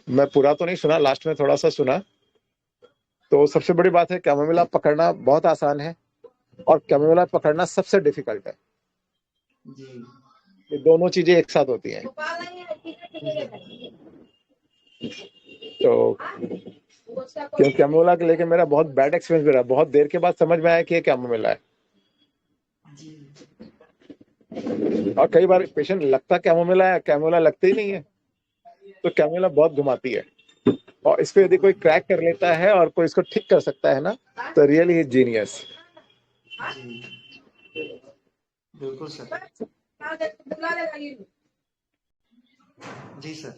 मैं पूरा तो नहीं सुना, लास्ट में थोड़ा सा सुना। तो सबसे बड़ी बात है, कैमोमिला पकड़ना बहुत आसान है और कैमोमिला पकड़ना सबसे डिफिकल्ट है। जी ये दोनों चीजें एक साथ होती हैं। तो क्यों कैमोमिला के लेके मेरा बहुत बैड एक्सपीरियंस भी रहा। बहुत देर के बाद समझ में आया कि ये कैमोमिला है। और कई बार पेशेंट लगता कैमोमिला है, कैमोमिला लगता ही नहीं है। तो कैमोमिला बहुत घुमाती है, और इस पे यदि कोई क्रैक कर लेता है और कोई इसको ठीक कर सकता है ना, तो रियली इज जीनियस। जी बिल्कुल सर। जी सर।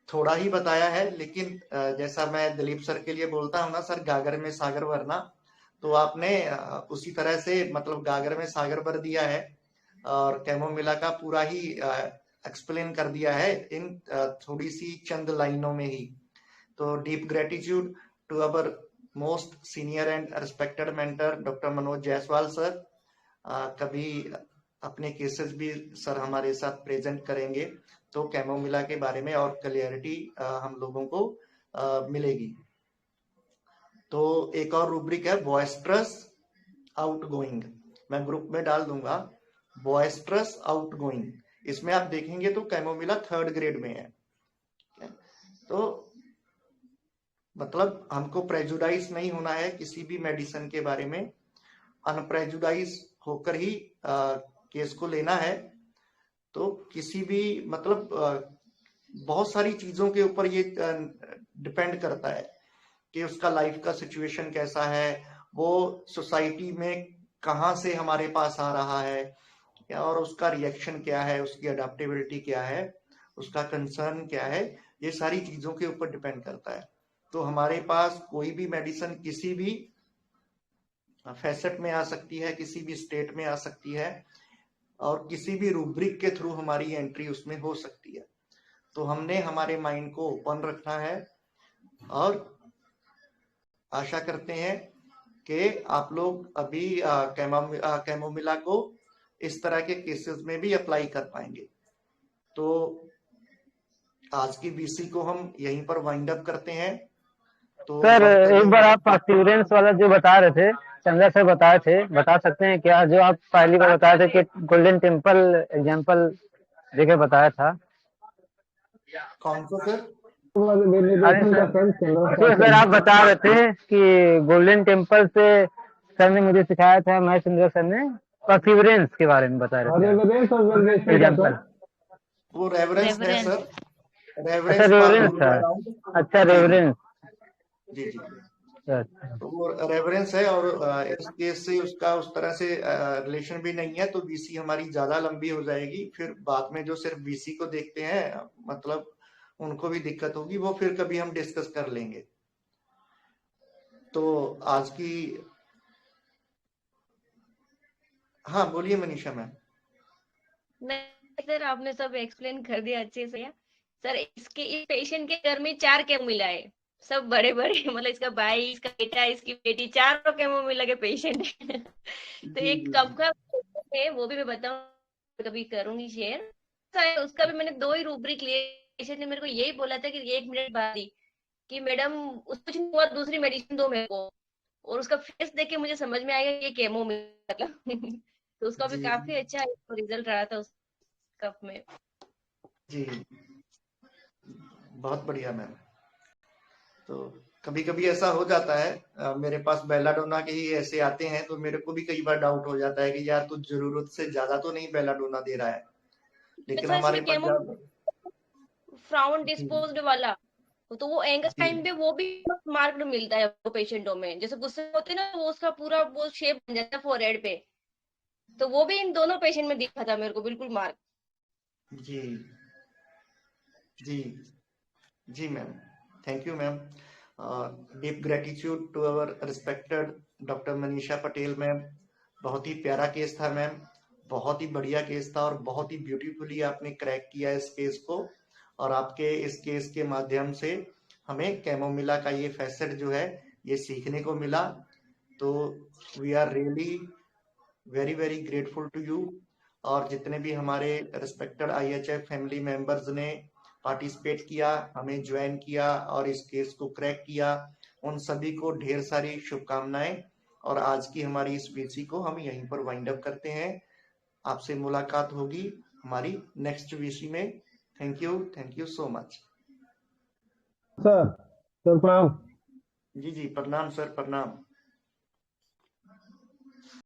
थोड़ा ही बताया है, लेकिन जैसा मैं दिलीप सर के लिए बोलता हूँ ना सर, गागर में सागर भरना, तो आपने उसी तरह से मतलब गागर में सागर भर दिया है और कैमोमिला का पूरा ही एक्सप्लेन कर दिया है इन थोड़ी सी चंद लाइनों में ही। तो deep gratitude to our most senior and respected mentor doctor Manoj Jaiswal sir. कभी अपने केसेस भी सर हमारे साथ प्रेजेंट करेंगे, तो कैमोमिला के बारे में और क्लियरिटी हम लोगों को मिलेगी। तो एक और रूब्रिक है बॉयस्ट्रस आउटगोइंग, मैं ग्रुप में डाल दूंगा, बॉयस्ट्रस आउटगोइंग। इसमें आप देखेंगे तो कैमोमिला 3rd ग्रेड में है। तो मतलब हमको प्रेजुडाइज नहीं होना है किसी भी मेडिसिन के बारे में, अनप्रेजुडाइज होकर ही केस को लेना है। तो किसी भी मतलब बहुत सारी चीजों के ऊपर ये डिपेंड करता है कि उसका लाइफ का सिचुएशन कैसा है, वो सोसाइटी में कहाँ से हमारे पास आ रहा है, और उसका रिएक्शन क्या है, उसकी अडेप्टेबिलिटी क्या है, उसका कंसर्न क्या है, ये सारी चीजों के ऊपर डिपेंड करता है। तो हमारे पास कोई भी मेडिसिन किसी भी फैसेट में आ सकती है, किसी भी स्टेट में आ सकती है, और किसी भी रूब्रिक के थ्रू हमारी एंट्री उसमें हो सकती है। तो हमने हमारे माइंड को ओपन रखना है और आशा करते हैं कि आप लोग अभी कैमोमिला को इस तरह के केसेस में भी अप्लाई कर पाएंगे। तो आज की बीसी को हम यहीं पर वाइंड अप करते हैं। तो सर हम एक बार आप परसिवरेंस वाला जो बता रहे थे, चंद्रा सर बताए थे, बता सकते हैं क्या? जो आप पहली बार बताए थे कि गोल्डन टेम्पल एग्जाम्पल देके बताया था। कौन सा सर? अरे सर आप बता रहे थे कि गोल्डन टेम्पल से सर ने मुझे सिखाया था, महेश चंद्र सर ने परसिवरेंस के बारे में बता रहे थे एग्जाम्पल। वो रेवरेंस है रेवरेंस। सर, अच्छा रेवरेंस रेवरेंस था। अच्छा रेवरेंस। जी जी। अच्छा तो वो रेफरेंस है, और इस केस से उसका उस तरह से रिलेशन भी नहीं है, तो बीसी हमारी ज्यादा लंबी हो जाएगी। फिर बाद में जो सिर्फ बीसी को देखते हैं, मतलब उनको भी दिक्कत होगी, वो फिर कभी हम डिस्कस कर लेंगे। तो आज की, हाँ बोलिए मनीषा मैम। नहीं सर, आपने सब एक्सप्लेन कर दिया अच्छे से। सर इसके इस पेशेंट के घर में 4 केमो मिला है, सब बड़े बड़े मतलब इसका भाई, इसका बेटा, इसकी बेटी, 4 केमो मिला के पेशेंट है। तो एक कब का है वो भी मैं बताऊं, कभी करूंगी शेयर। उसका भी मैंने 2 ही रूब्रिक लिए। पेशेंट ने मेरे को यही बोला था कि 1 मिनट बाद ही कि मैडम उसको कुछ नहीं हुआ, दूसरी मेडिसिन दो मेरे को। और उसका फेस देख के मुझे समझ में आएगा ये केमो मतलब तो उसका भी जी काफी अच्छा रिजल्ट रहा था उस कप में। जी, बहुत बढ़िया मैम। तो कभी कभी ऐसा हो जाता है, मेरे पास बेलाडोना के ही ऐसे आते हैं, तो मेरे को भी कई बार डाउट हो जाता है कि यार तू जरूरत से ज्यादा तो नहीं बेलाडोना दे रहा है, लेकिन अच्छा हमारे इसमें पास केमो ज्यादा। फ्राउन जी डिस्पोज्ड वाला, तो वो एंगर जी टाइम पे वो भी मार्क्ड मिलता है वो पेशेंटों में। जैसे गुस्से होते हैं ना, वो उसका पूरा वो शेप बन जाता है फोरहेड पे। तो वो भी इन दोनों पेशेंट में दिखा था मेरे को, बिल्कुल मार्क। जी जी जी ma'am, thank you ma'am. Deep gratitude to our respected doctor Manisha Patel ma'am. बहुत ही प्यारा केस था मैम, बहुत ही बढ़िया केस था, और बहुत ही ब्यूटीफुली आपने क्रैक किया इस केस को। और आपके इस केस के माध्यम से हमें कैमोमिला का ये फैसेट जो है ये सीखने को मिला। तो we are really very very grateful to you. और जितने भी हमारे रिस्पेक्टेड IHF फैमिली मेंबर्स ने पार्टिसिपेट किया, हमें ज्वाइन किया और इस केस को क्रैक किया, उन सभी को ढेर सारी शुभकामनाएं। और आज की हमारी इस वीसी को हम यहीं पर वाइंड अप करते हैं। आपसे मुलाकात होगी हमारी नेक्स्ट वीसी में। Thank you so much. Sir प्रणाम। जी जी, प्रणाम सर, प्रणाम।